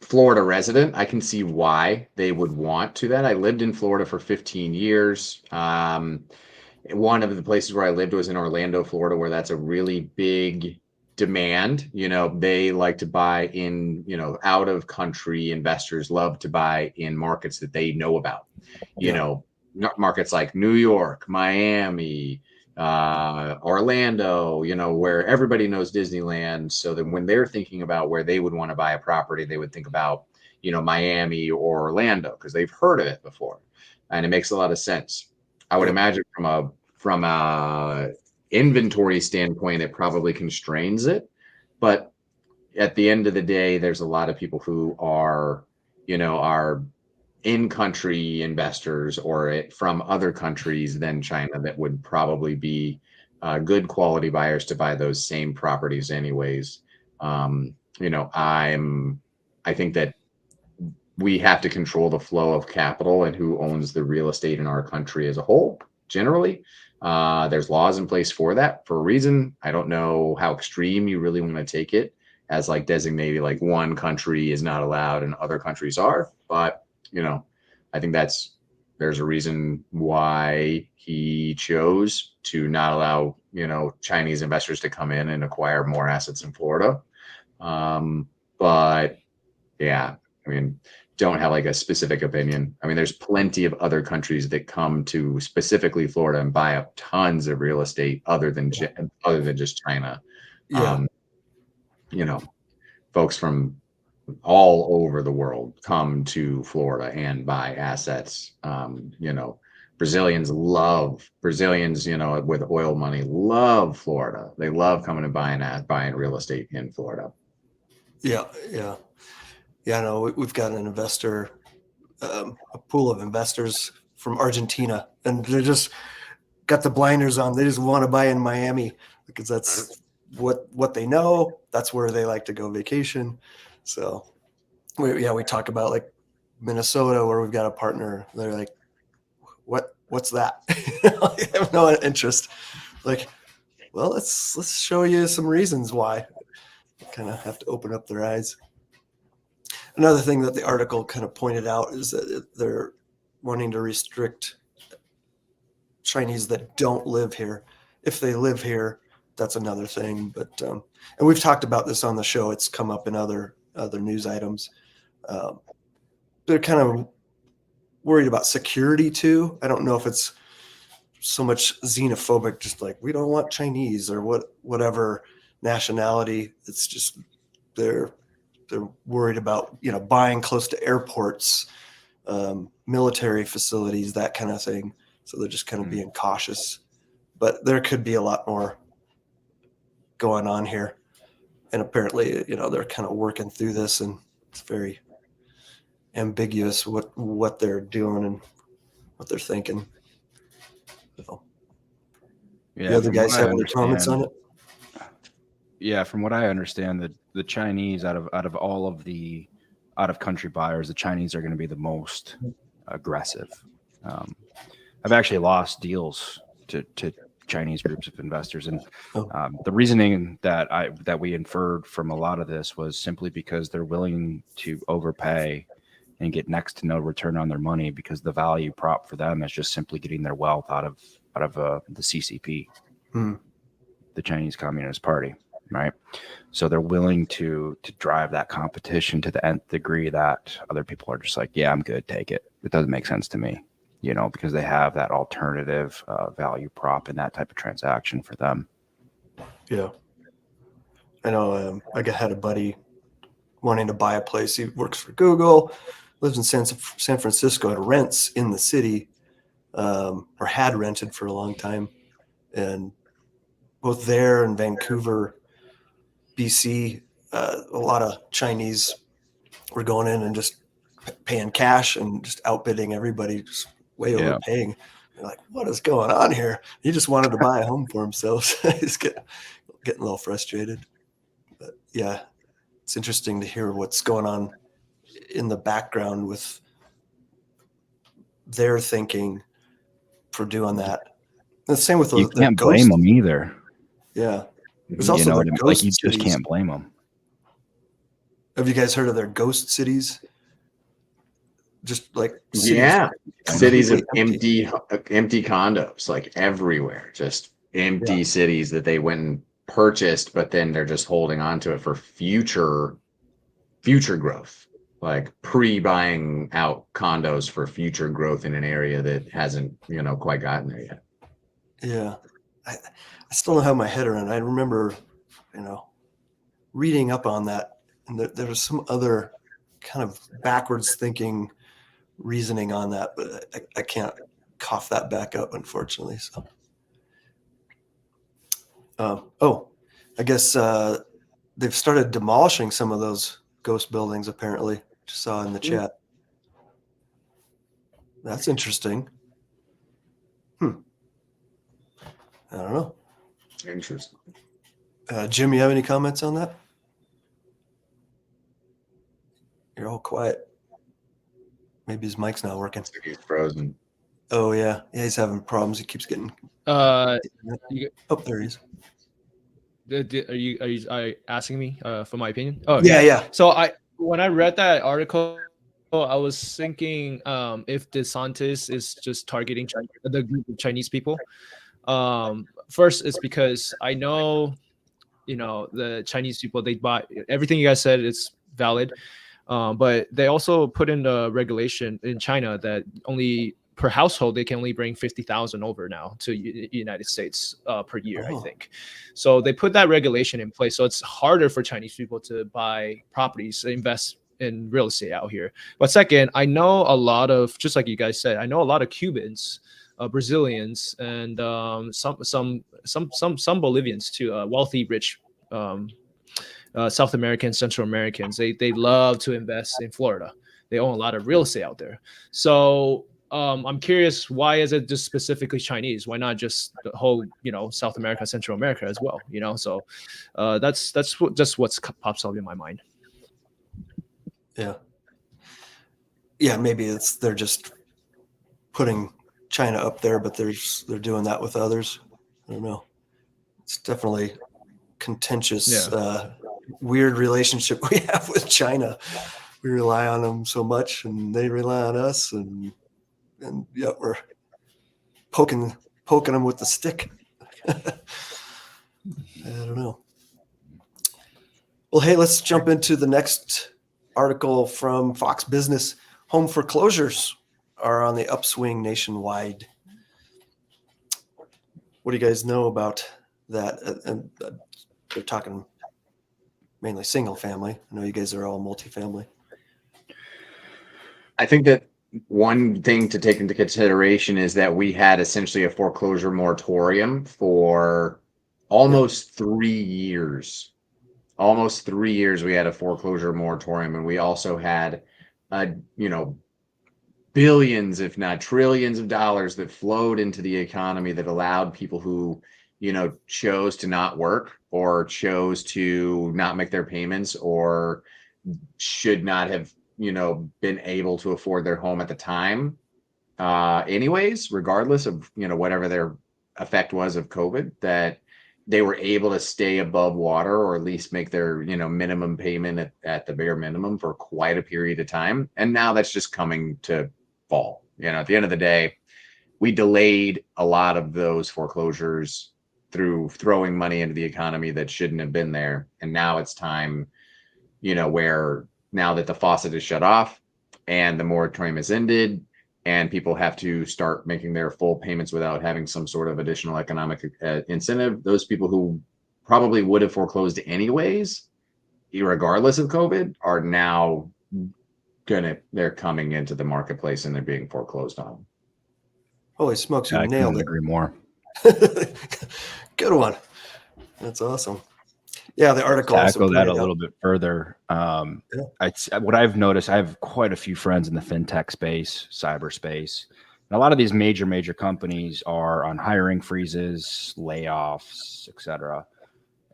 Florida resident, I can see why they would want to that. I lived in Florida for 15 years. One of the places where I lived was in Orlando, Florida, where that's a really big demand. They like to buy in, out of country investors love to buy in markets that they know about, markets like New York, Miami, Orlando, where everybody knows Disneyland. So then when they're thinking about where they would want to buy a property, they would think about, Miami or Orlando because they've heard of it before. And it makes a lot of sense. I would imagine from a inventory standpoint, it probably constrains it. But at the end of the day, there's a lot of people who are in-country investors or from other countries than China that would probably be good quality buyers to buy those same properties anyways. I think that we have to control the flow of capital and who owns the real estate in our country as a whole. Generally, there's laws in place for that for a reason. I don't know how extreme you really want to take it as like designating like one country is not allowed and other countries are, but I think there's a reason why he chose to not allow, Chinese investors to come in and acquire more assets in Florida. But yeah, don't have like a specific opinion. I mean, there's plenty of other countries that come to specifically Florida and buy up tons of real estate other than just China. Yeah. You know, folks from all over the world come to Florida and buy assets. You know, Brazilians, you know, with oil money, love Florida. They love coming and buying real estate in Florida. Yeah. I know we've got an investor, a pool of investors from Argentina, and they just got the blinders on. They just want to buy in Miami because that's what they know. That's where they like to go vacation. So we talk about like Minnesota, where we've got a partner. They're like, what's that? I have no interest. Like, well, let's show you some reasons why. Kind of have to open up their eyes. Another thing that the article kind of pointed out is that they're wanting to restrict Chinese that don't live here. If they live here, that's another thing. But and we've talked about this on the show. It's come up in other news items. They're kind of worried about security too. I don't know if it's so much xenophobic, just like we don't want Chinese or whatever nationality. It's just they're worried about, you know, buying close to airports, military facilities, that kind of thing. So they're just kind of being cautious. But there could be a lot more going on here. And apparently, you know, they're kind of working through this, and it's very ambiguous what they're doing and what they're thinking. So, Yeah, the other from guys what I have any comments on it? Yeah, from what I understand, the Chinese out of all of the out of country buyers, the Chinese are going to be the most aggressive. I've actually lost deals to Chinese groups of investors, and the reasoning that we inferred from a lot of this was simply because they're willing to overpay and get next to no return on their money, because the value prop for them is just simply getting their wealth out of the CCP, the Chinese Communist Party. Right. So they're willing to drive that competition to the nth degree that other people are just like, yeah, I'm good. Take it. It doesn't make sense to me, you know, because they have that alternative value prop in that type of transaction for them. Yeah. I know I had a buddy wanting to buy a place. He works for Google, lives in San Francisco, and rents in the city, or had rented for a long time. And both there and Vancouver, BC, a lot of Chinese were going in and just paying cash and just outbidding everybody, just way overpaying. They're like, what is going on here? He just wanted to buy a home for himself. So he's getting a little frustrated. But yeah, it's interesting to hear what's going on in the background with their thinking for doing that. And the same with you can't blame them either. Yeah. There's also their ghost like you cities. just can't blame them. Have you guys heard of their ghost cities? Just like cities of empty condos, like everywhere, just empty cities that they went and purchased, but then they're just holding on to it for future growth, like pre-buying out condos for future growth in an area that hasn't, you know, quite gotten there yet. Yeah. I still don't have my head around it. I remember, you know, reading up on that, and there was some other kind of backwards thinking reasoning on that, but I can't cough that back up, unfortunately. So, I guess they've started demolishing some of those ghost buildings, apparently. Just saw in the chat. That's interesting. I don't know. Interesting. Jim, you have any comments on that? You're all quiet. Maybe his mic's not working. He's frozen. Oh yeah, he's having problems. He keeps getting. There he is. Are you asking me for my opinion? Oh yeah. So when I read that article, I was thinking if DeSantis is just targeting the group of Chinese people. First, it's because I know, you know, the Chinese people, they buy everything you guys said. It's valid. But they also put in the regulation in China that only per household they can only bring 50,000 over now to United States per year, I think. So they put that regulation in place, so it's harder for Chinese people to buy properties, invest in real estate out here. But second, I know a lot of, just like you guys said, I know a lot of Cubans, Brazilians, and some Bolivians too, wealthy, rich South Americans, Central Americans. They love to invest in Florida. They own a lot of real estate out there. So I'm curious, why is it just specifically Chinese? Why not just the whole, South America, Central America as well? So that's what pops up in my mind. Yeah, maybe they're just putting China up there, but they're doing that with others. I don't know. It's definitely contentious, weird relationship we have with China. We rely on them so much, and they rely on us, and yet we're poking them with the stick. I don't know. Well, hey, let's jump into the next article from Fox Business. Home foreclosures are on the upswing nationwide. What do you guys know about that? And they're talking mainly single family. I know you guys are all multifamily. I think that one thing to take into consideration is that we had essentially a foreclosure moratorium for almost 3 years. Almost 3 years we had a foreclosure moratorium, and we also had billions, if not trillions of dollars that flowed into the economy that allowed people who, chose to not work or chose to not make their payments or should not have, been able to afford their home at the time. Anyways, regardless of, whatever their effect was of COVID, that they were able to stay above water or at least make their, minimum payment at the bare minimum for quite a period of time. And now that's just coming to fall. At the end of the day, we delayed a lot of those foreclosures through throwing money into the economy that shouldn't have been there. And now it's time, where now that the faucet is shut off and the moratorium is ended and people have to start making their full payments without having some sort of additional economic incentive, those people who probably would have foreclosed anyways, regardless of COVID, are now they're coming into the marketplace and they're being foreclosed on. Holy smokes, you I nailed couldn't it. agree more. Good one. That's awesome. Yeah, the article tackle that a little bit further. What I've noticed, I have quite a few friends in the fintech space, cyberspace, and a lot of these major companies are on hiring freezes, layoffs, etc.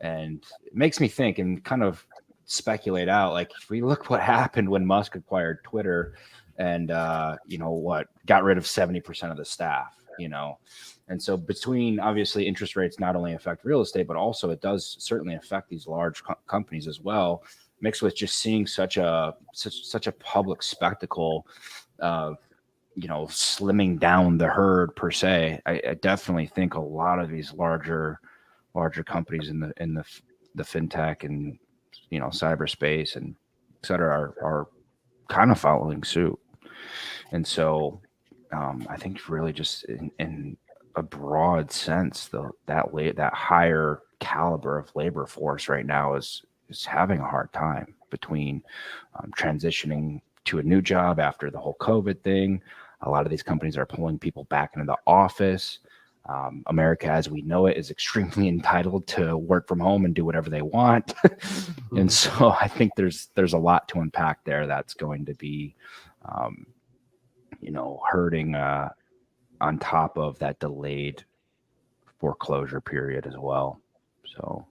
And it makes me think and kind of speculate out, like, if we look what happened when Musk acquired Twitter and got rid of 70% of the staff, and so between, obviously, interest rates not only affect real estate, but also it does certainly affect these large companies as well, mixed with just seeing such a public spectacle of slimming down the herd per se. I definitely think a lot of these larger companies in the fintech and cyberspace and et cetera are kind of following suit. And so I think really just in a broad sense, that higher caliber of labor force right now is having a hard time between transitioning to a new job after the whole COVID thing. A lot of these companies are pulling people back into the office. America, as we know it, is extremely entitled to work from home and do whatever they want. And so I think there's a lot to unpack there that's going to be, hurting on top of that delayed foreclosure period as well. So,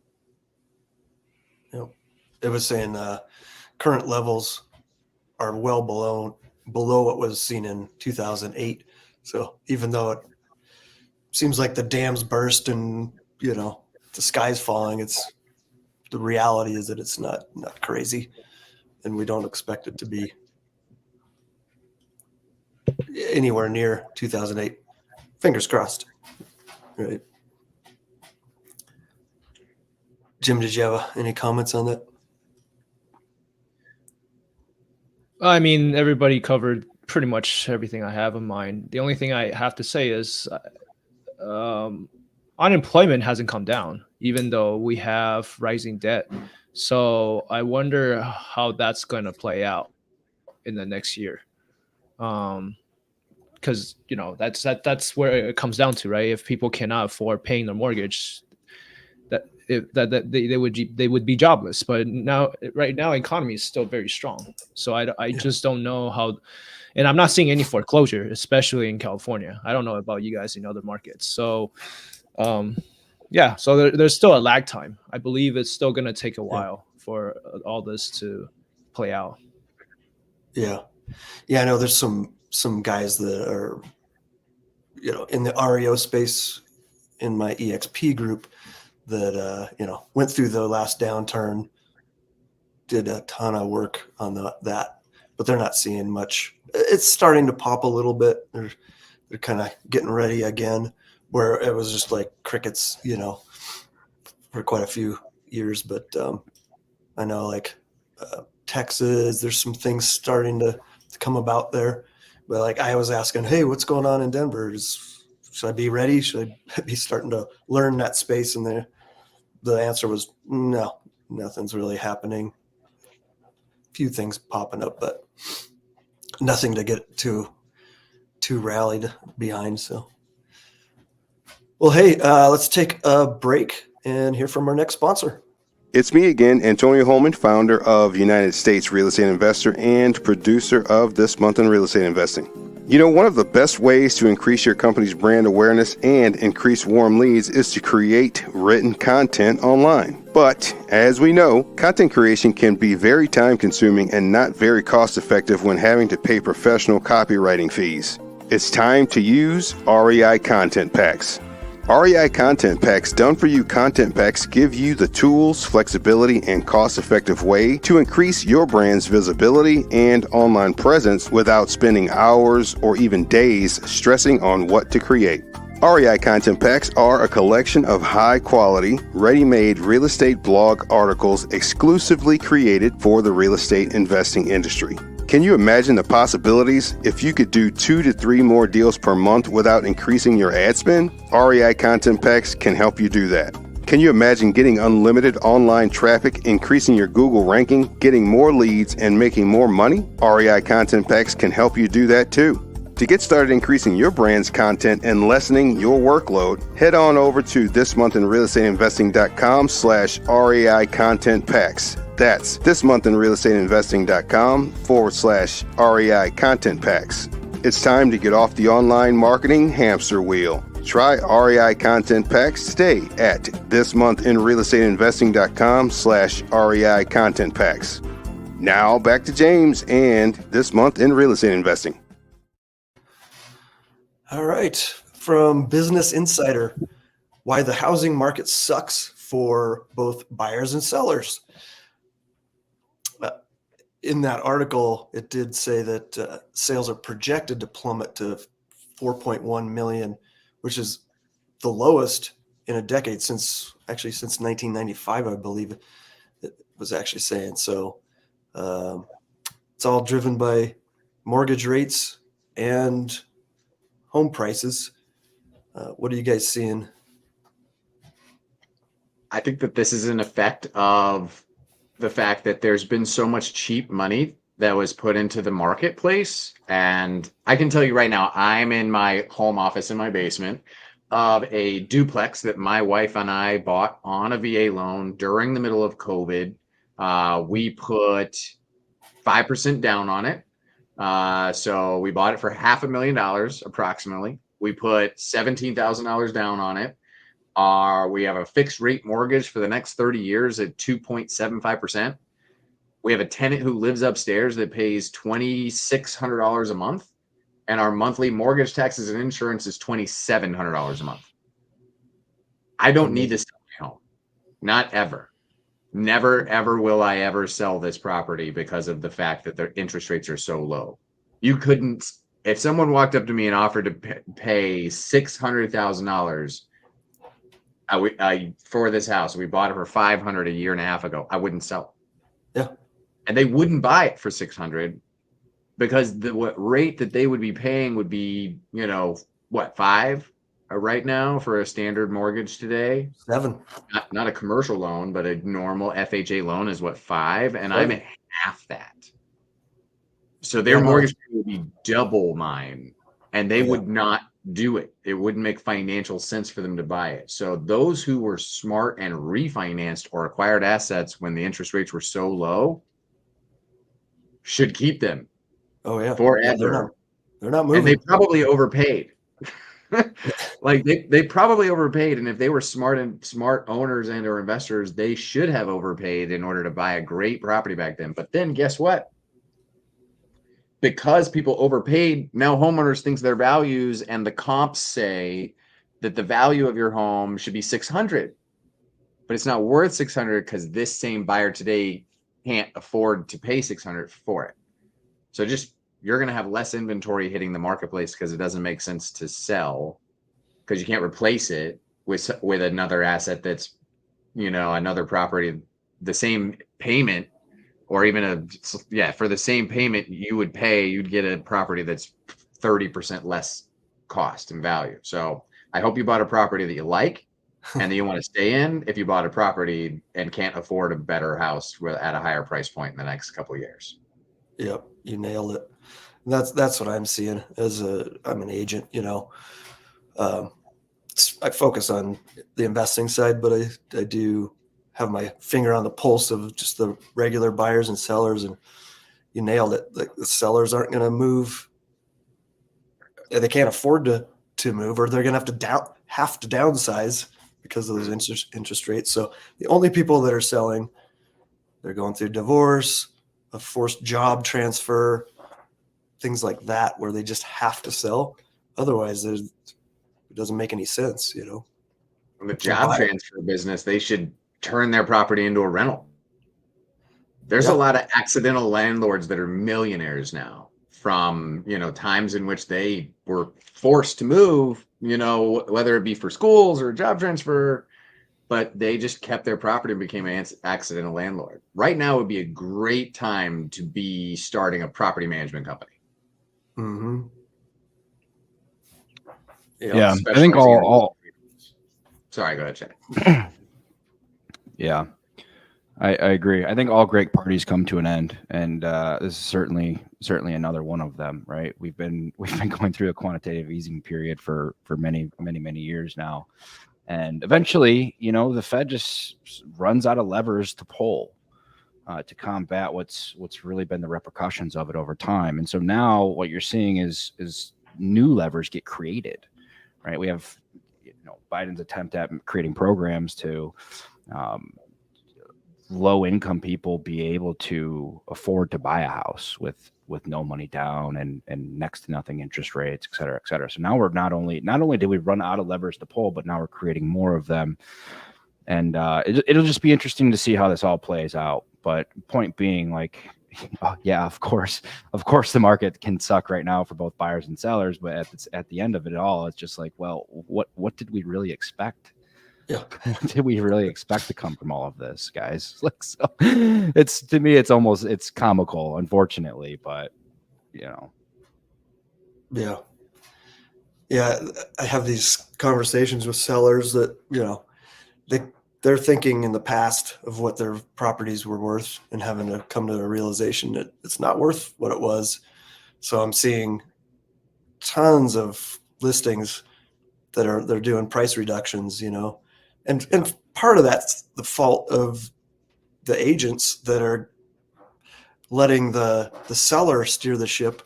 it was saying current levels are well below what was seen in 2008. So even though it seems like the dams burst and the sky's falling, the reality is that it's not crazy, and we don't expect it to be anywhere near 2008. Fingers crossed. Right. Jim, did you have any comments on that? I mean, everybody covered pretty much everything I have in mind. The only thing I have to say is unemployment hasn't come down, even though we have rising debt. So I wonder how that's going to play out in the next year. Because that's where it comes down to, right? If people cannot afford paying their mortgage, they would be jobless. But right now, economy is still very strong. So I just don't know how. And I'm not seeing any foreclosure, especially in California. I don't know about you guys in other markets. So, so there's still a lag time. I believe it's still going to take a while for all this to play out. Yeah. I know there's some guys that are, in the REO space in my EXP group that, went through the last downturn, did a ton of work on that, but they're not seeing much. It's starting to pop a little bit. They're kind of getting ready again, where it was just like crickets, for quite a few years. But I know like Texas, there's some things starting to come about there. But like I was asking, hey, what's going on in Denver? Should I be ready? Should I be starting to learn that space? And the answer was no, nothing's really happening. A few things popping up, but nothing to get too rallied behind. So, well, hey, let's take a break and hear from our next sponsor. It's me again, Antonio Holman, founder of United States Real Estate Investor and producer of This Month in Real Estate Investing. One of the best ways to increase your company's brand awareness and increase warm leads is to create written content online. But as we know, content creation can be very time consuming and not very cost effective when having to pay professional copywriting fees. It's time to use REI Content Packs. REI Content Packs done-for-you content packs give you the tools, flexibility, and cost-effective way to increase your brand's visibility and online presence without spending hours or even days stressing on what to create. REI Content Packs are a collection of high-quality, ready-made real estate blog articles exclusively created for the real estate investing industry. Can you imagine the possibilities if you could do 2 to 3 more deals per month without increasing your ad spend? REI Content Packs can help you do that. Can you imagine getting unlimited online traffic, increasing your Google ranking, getting more leads, and making more money? REI Content Packs can help you do that too. To get started increasing your brand's content and lessening your workload, head on over to thismonthinrealestateinvesting.com/REI Content Packs. That's thismonthinrealestateinvesting.com/REI Content Packs. It's time to get off the online marketing hamster wheel. Try REI Content Packs today at thismonthinrealestateinvesting.com/REI Content Packs. Now back to James and This Month in Real Estate Investing. All right. From Business Insider, why the housing market sucks for both buyers and sellers. In that article, it did say that sales are projected to plummet to 4.1 million, which is the lowest in a decade since 1995, I believe it was actually saying. So it's all driven by mortgage rates and home prices. What are you guys seeing? I think that this is an effect of the fact that there's been so much cheap money that was put into the marketplace. And I can tell you right now, I'm in my home office in my basement of a duplex that my wife and I bought on a VA loan during the middle of COVID. We put 5% down on it. So we bought it for $500,000 approximately. We put $17,000 down on it. We have a fixed rate mortgage for the next 30 years at 2.75%. We have a tenant who lives upstairs that pays $2,600 a month. And our monthly mortgage taxes and insurance is $2,700 a month. I don't need to sell my home. Not ever. Never, ever will I ever sell this property because of the fact that their interest rates are so low. You couldn't, if someone walked up to me and offered to pay $600,000 for this house, we bought it for $500 a year and a half ago, I wouldn't sell it. Yeah. And they wouldn't buy it for $600 because the what rate that they would be paying would be, you know, what, 5 right now for a standard mortgage today. 7. Not a commercial loan, but a normal FHA loan is what, 5, and I'm 7. at half that. So their Yeah, no. mortgage would be double mine, and they Yeah. would not do it. It wouldn't make financial sense for them to buy it. So those who were smart and refinanced or acquired assets when the interest rates were so low should keep them Oh yeah. forever. Yeah, they're not And moving. they probably overpaid. Like they probably overpaid, and if they were smart owners and or investors, they should have overpaid in order to buy a great property back then. But then guess what? Because people overpaid, now homeowners thinks their values, and the comps say that the value of your home should be 600, but it's not worth 600 because this same buyer today can't afford to pay 600 for it. So just you're going to have less inventory hitting the marketplace because it doesn't make sense to sell, because you can't replace it with another asset that's, you know, another property, the same payment, or even for the same payment you'd get a property that's 30% less cost and value. So I hope you bought a property that you like and that you want to stay in, if you bought a property and can't afford a better house at a higher price point in the next couple of years. Yep, you nailed it. That's what I'm seeing I'm an agent, you know. I focus on the investing side, but I do have my finger on the pulse of just the regular buyers and sellers, and you nailed it. Like, the sellers aren't going to move. They can't afford to move, or they're going to have to downsize because of those interest rates. So the only people that are selling, they're going through divorce, a forced job transfer, things like that, where they just have to sell. Otherwise, it doesn't make any sense, you know. In the job transfer business, they should turn their property into a rental. There's a lot of accidental landlords that are millionaires now from, you know, times in which they were forced to move, you know, whether it be for schools or job transfer, but they just kept their property and became an accidental landlord. Right now would be a great time to be starting a property management company. Mm-hmm. Yeah, I think all. Sorry, go ahead, Chad. Yeah, I agree. I think all great parties come to an end, and this is certainly another one of them. Right? We've been going through a quantitative easing period for many years now, and eventually, you know, the Fed just runs out of levers to pull to combat what's really been the repercussions of it over time. And so now what you're seeing is new levers get created. Right? We have, you know, Biden's attempt at creating programs to low income people be able to afford to buy a house with no money down and next to nothing interest rates, et cetera, et cetera. So now we're not only did we run out of levers to pull, but now we're creating more of them. And it'll just be interesting to see how this all plays out. But point being, like, yeah, of course, the market can suck right now for both buyers and sellers. But at the end of it all, it's just like, well, what did we really expect? Yeah. Did we really expect to come from all of this, guys? Like, so it's, to me, it's comical, unfortunately, but you know. Yeah. I have these conversations with sellers that, you know, they're thinking in the past of what their properties were worth and having to come to a realization that it's not worth what it was. So I'm seeing tons of listings that they're doing price reductions, you know, and part of that's the fault of the agents that are letting the seller steer the ship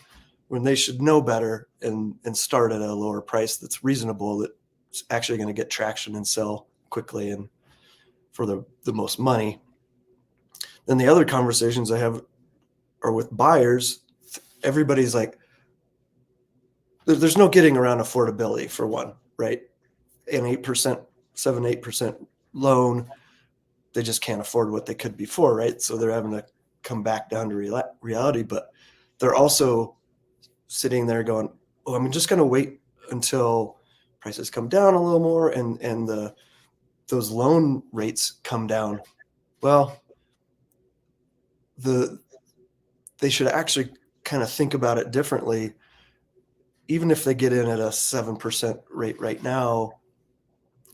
when they should know better and start at a lower price that's reasonable, that's actually going to get traction and sell quickly and for the most money. Then the other conversations I have are with buyers. Everybody's like, there's no getting around affordability, for one, right? An 7-8% loan, they just can't afford what they could before, right? So they're having to come back down to reality, but they're also sitting there going, oh, I'm just going to wait until prices come down a little more and those loan rates come down. Well, they should actually kind of think about it differently. Even if they get in at a 7% rate right now,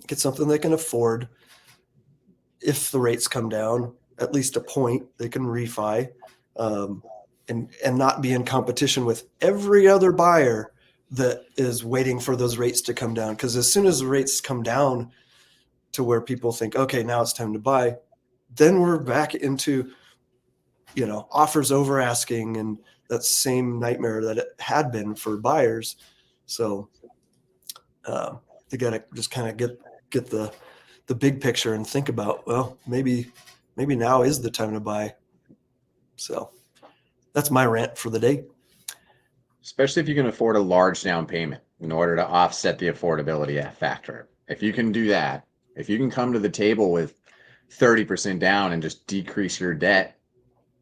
get something they can afford. If the rates come down at least a point, they can refi, and not be in competition with every other buyer that is waiting for those rates to come down. Because as soon as the rates come down to where people think, okay, now it's time to buy, then we're back into, offers over asking and that same nightmare that it had been for buyers. So they got to just kind of get the big picture and think about, well, maybe now is the time to buy. So that's my rant for the day. Especially if you can afford a large down payment in order to offset the affordability factor. If you can do that, if you can come to the table with 30% down and just decrease your debt,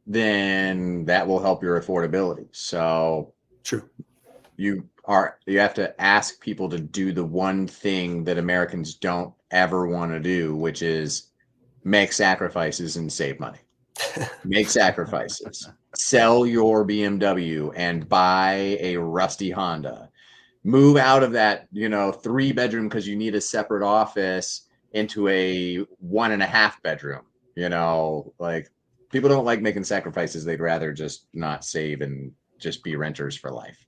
then that will help your affordability. So True. You have to ask people to do the one thing that Americans don't ever want to do, which is make sacrifices and save money. Make sacrifices. Sell your BMW and buy a rusty Honda. Move out of that, 3-bedroom because you need a separate office into a 1.5 bedroom. Like, people don't like making sacrifices. They'd rather just not save and just be renters for life.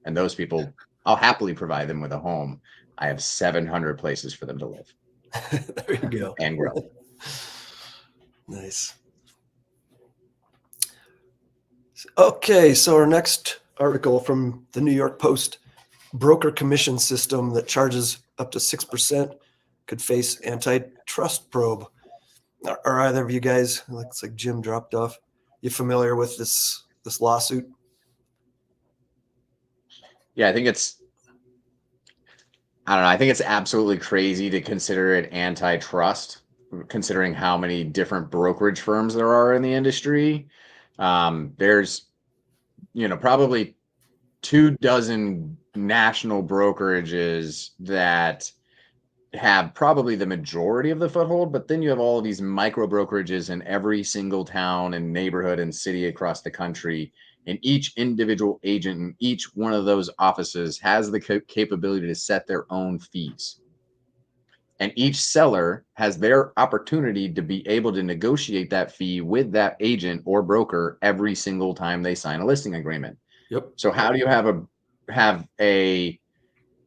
And those people, I'll happily provide them with a home. I have 700 places for them to live. There you go. And grow. Nice. Okay, so our next article from the New York Post: broker commission system that charges up to 6% could face antitrust probe. Are either of you guys, looks like Jim dropped off, you familiar with this lawsuit? Yeah, I think it's absolutely crazy to consider it antitrust, considering how many different brokerage firms there are in the industry. There's, probably 24 national brokerages that have probably the majority of the foothold, but then you have all of these micro brokerages in every single town and neighborhood and city across the country. And each individual agent in each one of those offices has the capability to set their own fees. And each seller has their opportunity to be able to negotiate that fee with that agent or broker every single time they sign a listing agreement. Yep. So how do you have a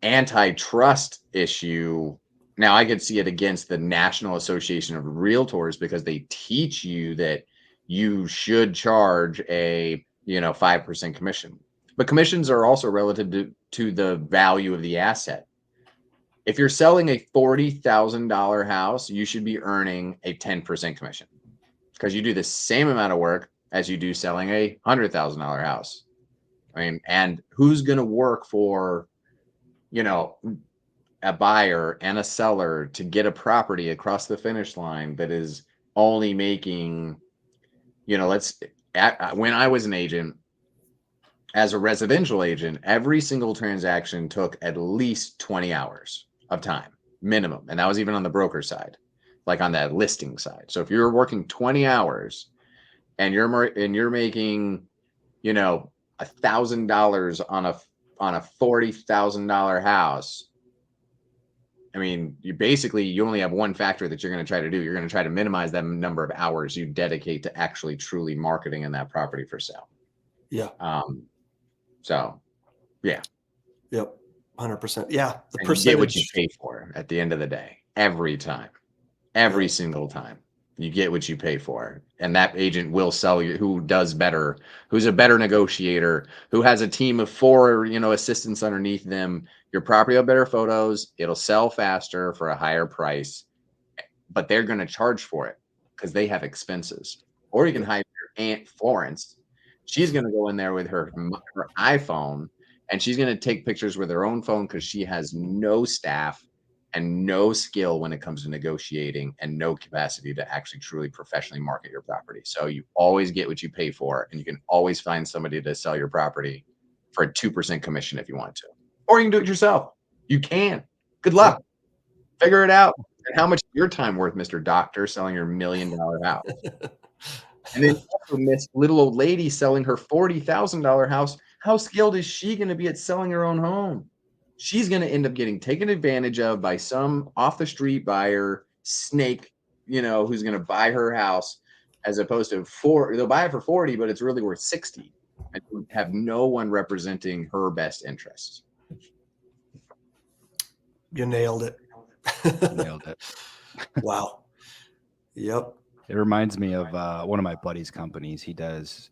antitrust issue? Now, I could see it against the National Association of Realtors because they teach you that you should charge a 5% commission. But commissions are also relative to the value of the asset. If you're selling a $40,000 house, you should be earning a 10% commission because you do the same amount of work as you do selling a $100,000 house. I mean, and who's going to work for, a buyer and a seller to get a property across the finish line that is only making, when I was an agent, as a residential agent, every single transaction took at least 20 hours of time minimum. And that was even on the broker side, like on that listing side. So if you're working 20 hours and you're making, $1,000 on a $40,000 house, I mean, you only have one factor that you're going to try to do. You're going to try to minimize that number of hours you dedicate to actually truly marketing in that property for sale. Yeah. So, yeah. Yep. 100%. Yeah. The and percentage. You get what you pay for at the end of the day. Every time. Every single time. You get what you pay for. And that agent will sell you who does better, who's a better negotiator, who has a team of 4, assistants underneath them. Your property will have better photos. It'll sell faster for a higher price, but they're going to charge for it because they have expenses. Or you can hire your Aunt Florence. She's going to go in there with her iPhone and she's going to take pictures with her own phone because she has no staff and no skill when it comes to negotiating and no capacity to actually truly professionally market your property. So you always get what you pay for, and you can always find somebody to sell your property for a 2% commission if you want to. Or you can do it yourself. You can. Good luck. Figure it out. And how much is your time worth, Mr. Doctor, selling your $1 million house? And then also miss little old lady selling her $40,000 house. How skilled is she going to be at selling her own home? She's going to end up getting taken advantage of by some off the street buyer snake, who's going to buy her house, as opposed to they'll buy it for 40, but it's really worth 60, and have no one representing her best interests. You nailed it. Nailed it. Wow. Yep. It reminds me of one of my buddy's companies. He does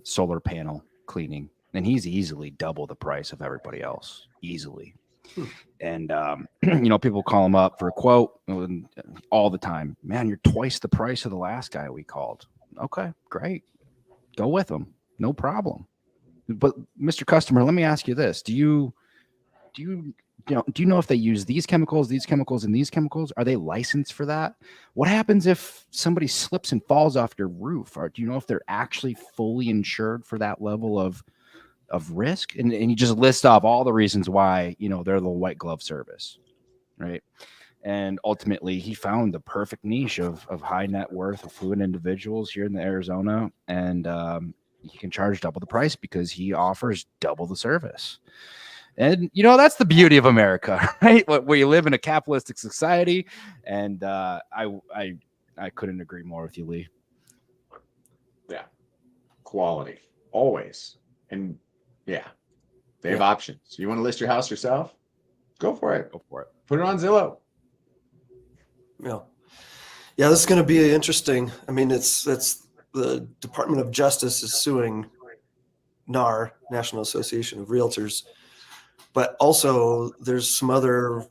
solar panel cleaning, and he's easily double the price of everybody else, easily. And people call him up for a quote all the time. Man, you're twice the price of the last guy we called. Okay, great, go with him, no problem. But Mr. Customer, let me ask you this: do you know if they use these chemicals, and these chemicals? Are they licensed for that? What happens if somebody slips and falls off your roof? Or do you know if they're actually fully insured for that level of risk? And you just list off all the reasons why, they're the white glove service, right? And ultimately, he found the perfect niche of high net worth, affluent individuals here in Arizona, and he can charge double the price because he offers double the service. And, that's the beauty of America, right? Where you live in a capitalistic society. And I couldn't agree more with you, Lee. Yeah. Quality. Always. And yeah, they have options. You want to list your house yourself? Go for it. Go for it. Put it on Zillow. Yeah. Yeah, this is going to be interesting. I mean, it's the Department of Justice is suing NAR, National Association of Realtors. But also there's some other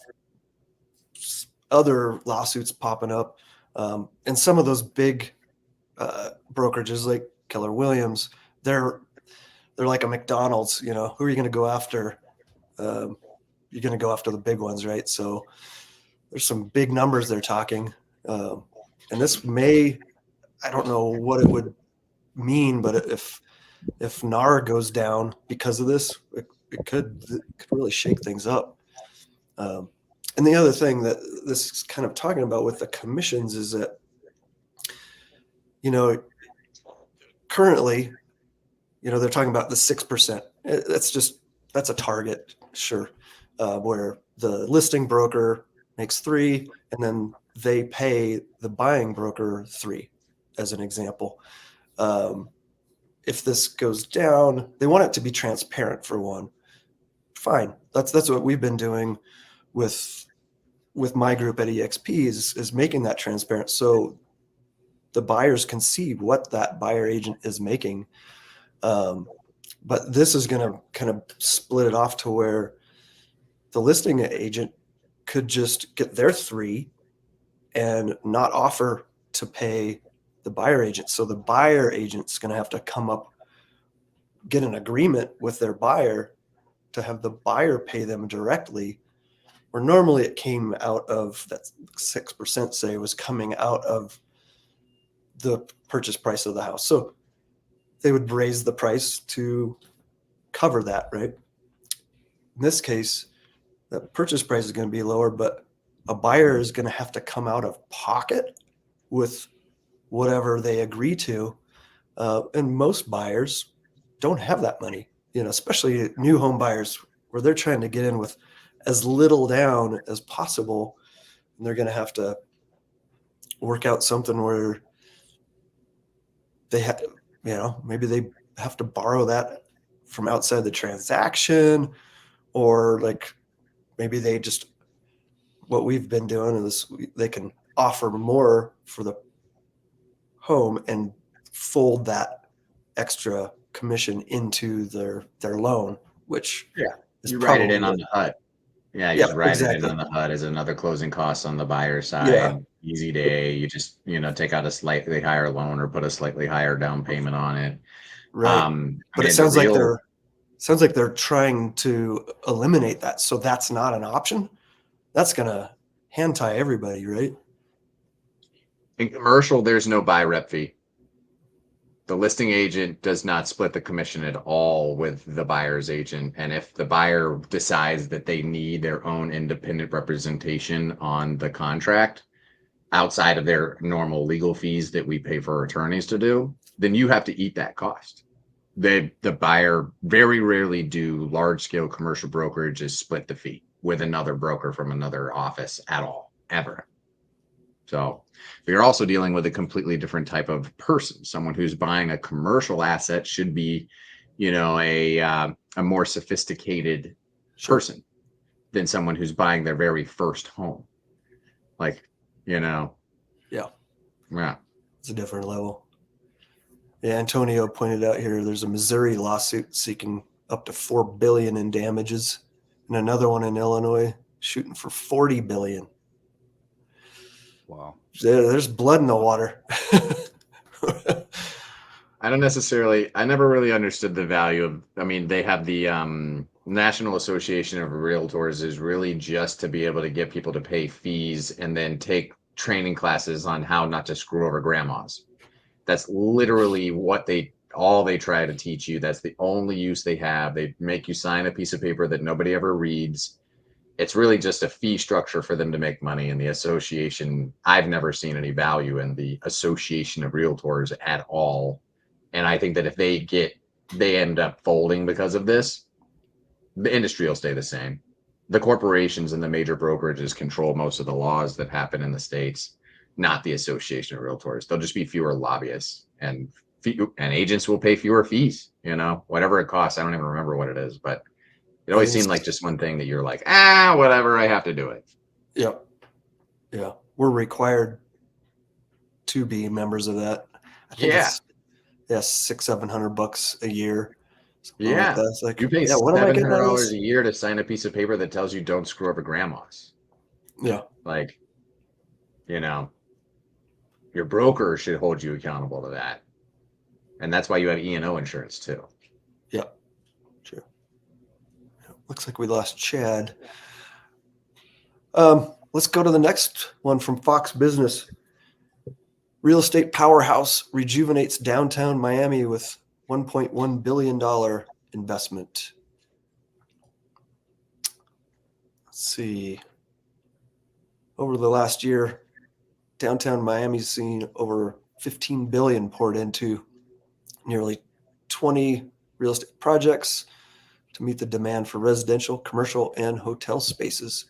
lawsuits popping up. And some of those big brokerages like Keller Williams, they're like a McDonald's, who are you going to go after? You're going to go after the big ones, right? So there's some big numbers they're talking. And this I don't know what it would mean, but if NAR goes down because of this, it could really shake things up. And the other thing that this is kind of talking about with the commissions is that, currently, they're talking about the 6%. That's a target, sure, where the listing broker makes 3%, and then they pay the buying broker 3%, as an example. If this goes down, they want it to be transparent, for one. Fine. That's what we've been doing with my group at EXP is making that transparent, so the buyers can see what that buyer agent is making. But this is going to kind of split it off to where the listing agent could just get their 3% and not offer to pay the buyer agent. So the buyer agent's going to have to get an agreement with their buyer to have the buyer pay them directly, where normally it came out of that 6%, say, was coming out of the purchase price of the house. So they would raise the price to cover that, right? In this case, the purchase price is going to be lower, but a buyer is going to have to come out of pocket with whatever they agree to. And most buyers don't have that money, especially new home buyers, where they're trying to get in with as little down as possible. And they're going to have to work out something where they have, maybe they have to borrow that from outside the transaction, or like maybe they just, what we've been doing is they can offer more for the home and fold that extra commission into their loan, which is you write it in on the HUD. Yeah, you just write exactly. it in on the HUD as another closing cost on the buyer side. Yeah. Easy day. You just take out a slightly higher loan or put a slightly higher down payment on it. Right. But it sounds like they're trying to eliminate that. So that's not an option. That's gonna hand tie everybody, right? In commercial, there's no buy rep fee. The listing agent does not split the commission at all with the buyer's agent. And if the buyer decides that they need their own independent representation on the contract, outside of their normal legal fees that we pay for attorneys to do, then you have to eat that cost. The buyer very rarely do large scale commercial brokerages split the fee with another broker from another office at all, ever. So you're also dealing with a completely different type of person. Someone who's buying a commercial asset should be, a more sophisticated person than someone who's buying their very first home. Yeah, it's a different level. Yeah, Antonio pointed out here there's a Missouri lawsuit seeking up to $4 billion in damages, and another one in Illinois shooting for $40 billion. Wow. There's blood in the water. I never really understood the value of, they have the National Association of Realtors is really just to be able to get people to pay fees and then take training classes on how not to screw over grandmas. That's literally what they try to teach you. That's the only use they have. They make you sign a piece of paper that nobody ever reads. It's really just a fee structure for them to make money. And the association, I've never seen any value in the Association of Realtors at all. And I think that if they end up folding because of this, the industry will stay the same. The corporations and the major brokerages control most of the laws that happen in the states, not the Association of Realtors. There'll just be fewer lobbyists, and agents will pay fewer fees, whatever it costs. I don't even remember what it is, but it always seemed like just one thing that you're like, whatever, I have to do it. Yep. Yeah. We're required to be members of that. I think it's $600-700 a year. Yeah. Like it's like, you pay $700 a year to sign a piece of paper that tells you don't screw over grandmas. Yeah. Your broker should hold you accountable to that. And that's why you have E&O insurance too. Yep. True. Looks like we lost Chad. Let's go to the next one from Fox Business. Real estate powerhouse rejuvenates downtown Miami with $1.1 billion investment. Let's see. Over the last year, downtown Miami's seen over $15 billion poured into nearly 20 real estate projects to meet the demand for residential, commercial, and hotel spaces.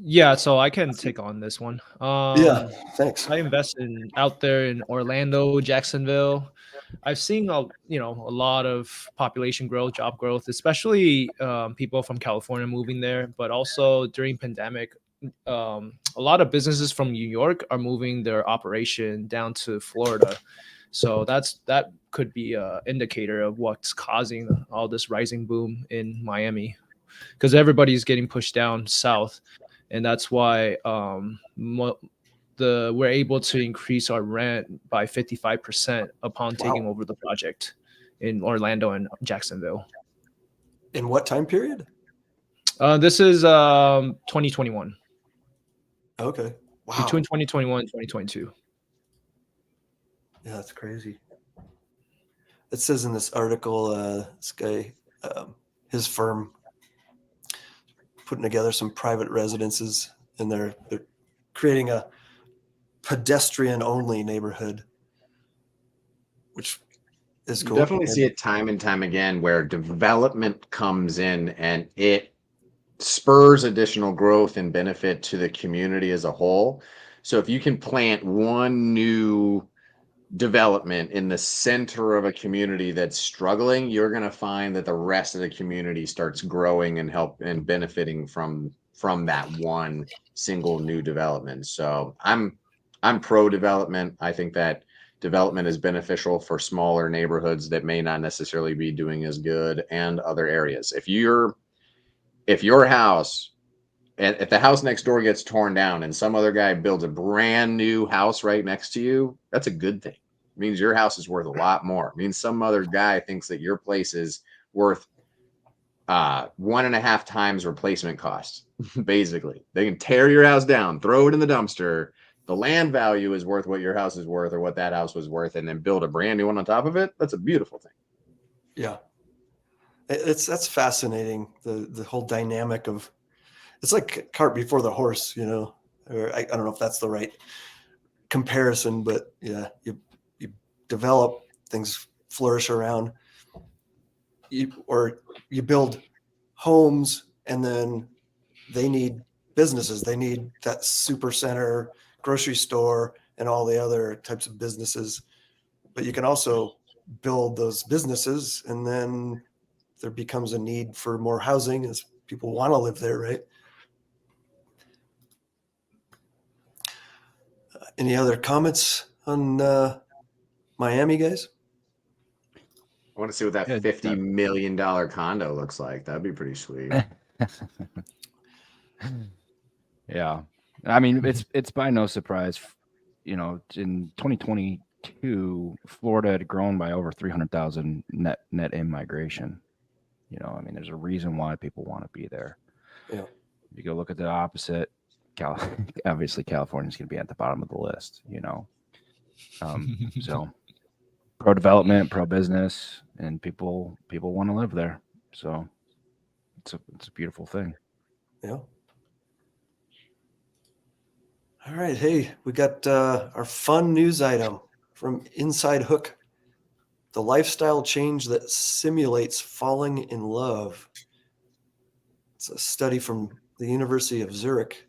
Yeah, so I can take on this one. Thanks. I invest out there in Orlando, Jacksonville. I've seen a lot of population growth, job growth, especially people from California moving there. But also during pandemic, a lot of businesses from New York are moving their operation down to Florida. So that could be an indicator of what's causing all this rising boom in Miami, because everybody's getting pushed down south. And that's why we're able to increase our rent by 55% upon taking over the project in Orlando and Jacksonville. In what time period? This is 2021. Okay. Wow. Between 2021 and 2022. Yeah, that's crazy. It says in this article, this guy, his firm, putting together some private residences, and they're creating a pedestrian-only neighborhood, which is cool. You definitely see it time and time again where development comes in and it spurs additional growth and benefit to the community as a whole. So if you can plant one new development in the center of a community that's struggling, you're going to find that the rest of the community starts growing and benefiting from that one single new development. So I'm pro development. I think that development is beneficial for smaller neighborhoods that may not necessarily be doing as good, and other areas. If your house, and if the house next door gets torn down and some other guy builds a brand new house right next to you, that's a good thing. It means your house is worth a lot more. It means some other guy thinks that your place is worth 1.5 times replacement cost. Basically, they can tear your house down, throw it in the dumpster. The land value is worth what your house is worth or what that house was worth, and then build a brand new one on top of it. That's a beautiful thing. Yeah. That's fascinating. The whole dynamic of, it's like cart before the horse, you know, or I don't know if that's the right comparison, but yeah, you develop, things flourish around you, or you build homes, and then they need businesses. They need that super center, grocery store, and all the other types of businesses. But you can also build those businesses, and then there becomes a need for more housing as people want to live there, right? Any other comments on Miami, guys? I want to see what that Good. $50 million condo looks like. That'd be pretty sweet. Yeah. I mean, it's by no surprise, you know, in 2022, Florida had grown by over 300,000 net in-migration. You know, I mean, there's a reason why people want to be there. Yeah. You go look at the opposite. Obviously, California's going to be at the bottom of the list, you know. So pro development, pro business, and people want to live there. So it's a beautiful thing. Yeah. All right. Hey, we got our fun news item from Inside Hook. The lifestyle change that simulates falling in love. It's a study from the University of Zurich.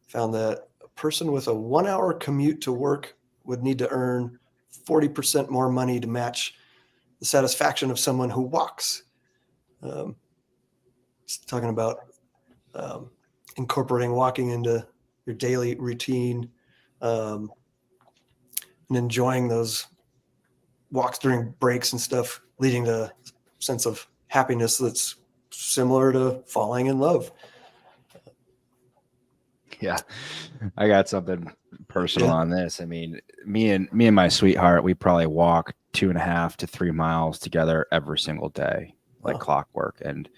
Found that a person with a 1-hour commute to work would need to earn 40% more money to match the satisfaction of someone who walks. It's talking about incorporating walking into your daily routine, and enjoying those walks during breaks and stuff, leading to a sense of happiness that's similar to falling in love. Yeah, I got something personal on this. I mean, me and my sweetheart, we probably walk 2.5 to 3 miles together every single day, like clockwork. And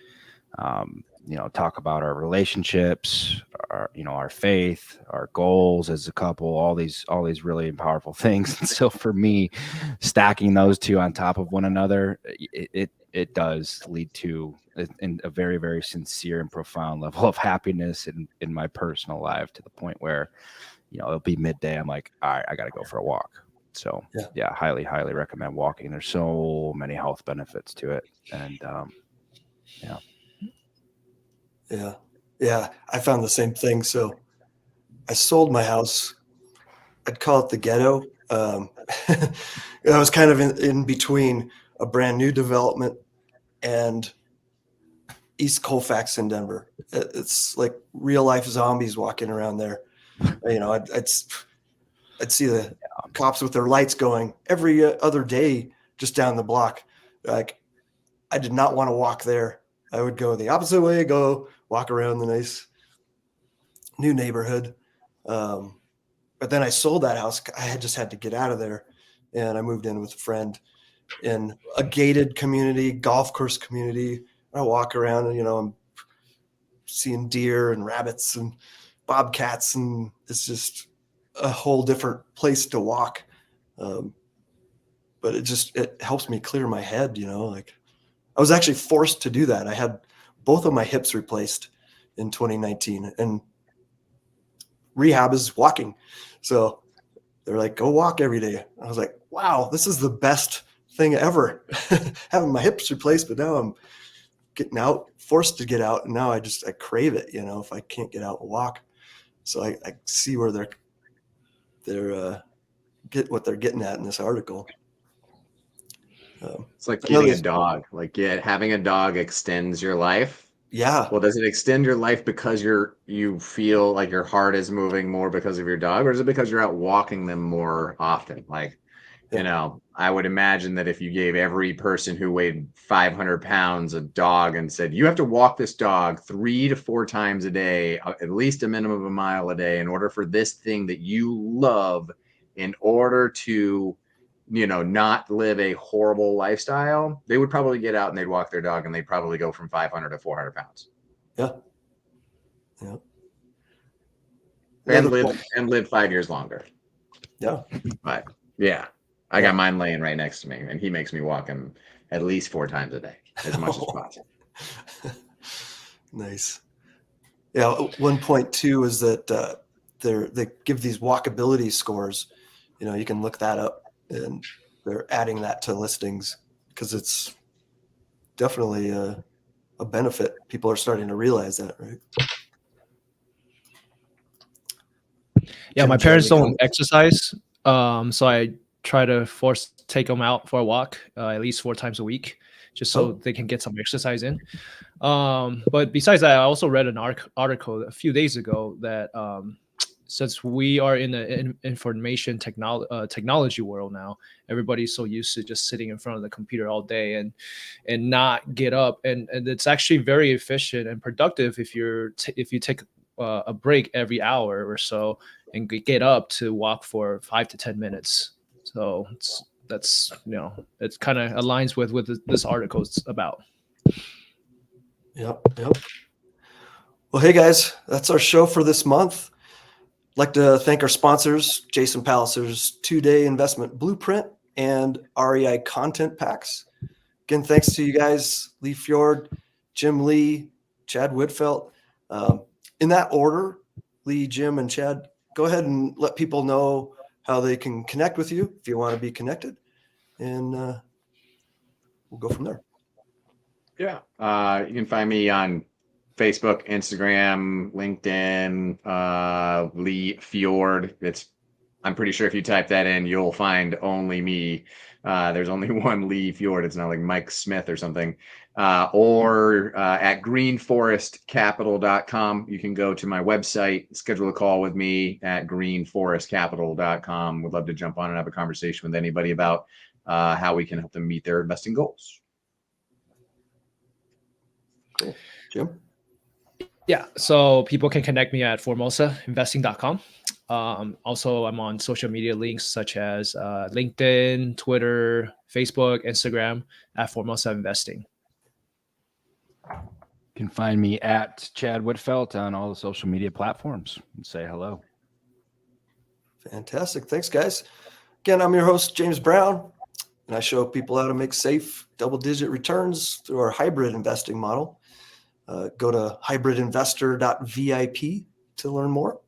you know, talk about our relationships, our faith, our goals as a couple, all these really powerful things. And so for me, stacking those two on top of one another, it does lead to a very, very sincere and profound level of happiness in my personal life, to the point where, you know, it'll be midday. I'm like, all right, I got to go for a walk. So yeah, highly, highly recommend walking. There's so many health benefits to it. And Yeah. I found the same thing. So I sold my house. I'd call it the ghetto. I was kind of in between a brand new development and East Colfax in Denver. It's like real life zombies walking around there. You know, I'd see the cops with their lights going every other day just down the block. Like, I did not want to walk there. I would go the opposite way, go walk around the nice new neighborhood. But then I sold that house. I just had to get out of there. And I moved in with a friend in a gated community, golf course community. I walk around and, you know, I'm seeing deer and rabbits and bobcats, and it's just a whole different place to walk. But it helps me clear my head, you know, like I was actually forced to do that. I had both of my hips replaced in 2019, and rehab is walking. So they're like, go walk every day. I was like, wow, this is the best thing ever. Having my hips replaced, but now I'm getting out, forced to get out. And now I crave it, you know, if I can't get out and walk. So I see where they're get what they're getting at in this article. It's like getting a dog. Like, having a dog extends your life. Yeah. Well, does it extend your life because you feel like your heart is moving more because of your dog, or is it because you're out walking them more often? Like, you know, I would imagine that if you gave every person who weighed 500 pounds a dog and said, you have to walk this dog 3 to 4 times a day, at least a minimum of a mile a day, in order for this thing that you love, in order to, you know, not live a horrible lifestyle, they would probably get out and they'd walk their dog, and they'd probably go from 500 to 400 pounds. Yeah. And live 5 years longer. Yeah. But yeah, I got mine laying right next to me, and he makes me walk him at least 4 times a day, as much as possible. Nice. Yeah, one point too is that they give these walkability scores. You can look that up, and they're adding that to listings because it's definitely a benefit. People are starting to realize that, right? Yeah, Jim, my do you have parents any don't comments? exercise, so I try to take them out for a walk at least 4 times a week, just so Oh. they can get some exercise in. But besides that, I also read an article a few days ago that since we are in the information technology world now, everybody's so used to just sitting in front of the computer all day and not get up, and it's actually very efficient and productive if you take a break every hour or so and get up to walk for 5 to 10 minutes. So that's it kind of aligns with what this article is about. Yep. Well, hey guys, that's our show for this month. I'd like to thank our sponsors, Jason Palliser's 2-day investment blueprint and REI content packs. Again, thanks to you guys, Lee Fjord, Jim Lee, Chad Whitfeld. In that order, Lee, Jim, and Chad, go ahead and let people know how they can connect with you if you want to be connected. And we'll go from there. Yeah. You can find me on Facebook, Instagram, LinkedIn, Lee Fjord. I'm pretty sure if you type that in, you'll find only me. There's only one Lee Fjord. It's not like Mike Smith or something. Or at greenforestcapital.com. You can go to my website, schedule a call with me at greenforestcapital.com. Would love to jump on and have a conversation with anybody about how we can help them meet their investing goals. Cool. Jim? Yeah, so people can connect me at formosainvesting.com. Also, I'm on social media links such as LinkedIn, Twitter, Facebook, Instagram at Formosa Investing. You can find me at Chad Whitfeld on all the social media platforms and say hello. Fantastic. Thanks, guys. Again, I'm your host, James Brown, and I show people how to make safe double-digit returns through our hybrid investing model. Go to hybridinvestor.vip to learn more.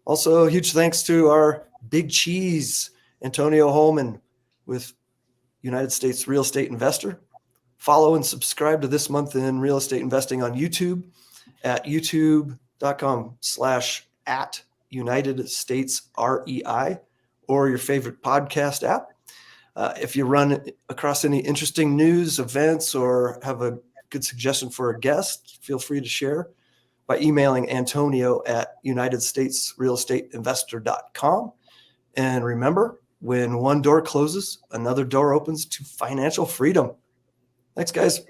Also, huge thanks to our big cheese, Antonio Holman with United States Real Estate Investor. Follow and subscribe to This Month in Real Estate Investing on YouTube at youtube.com/@UnitedStatesREI or your favorite podcast app. If you run across any interesting news, events, or have a good suggestion for a guest, feel free to share by emailing Antonio at UnitedStatesRealEstateInvestor.com. And remember, when one door closes, another door opens to financial freedom. Thanks, guys.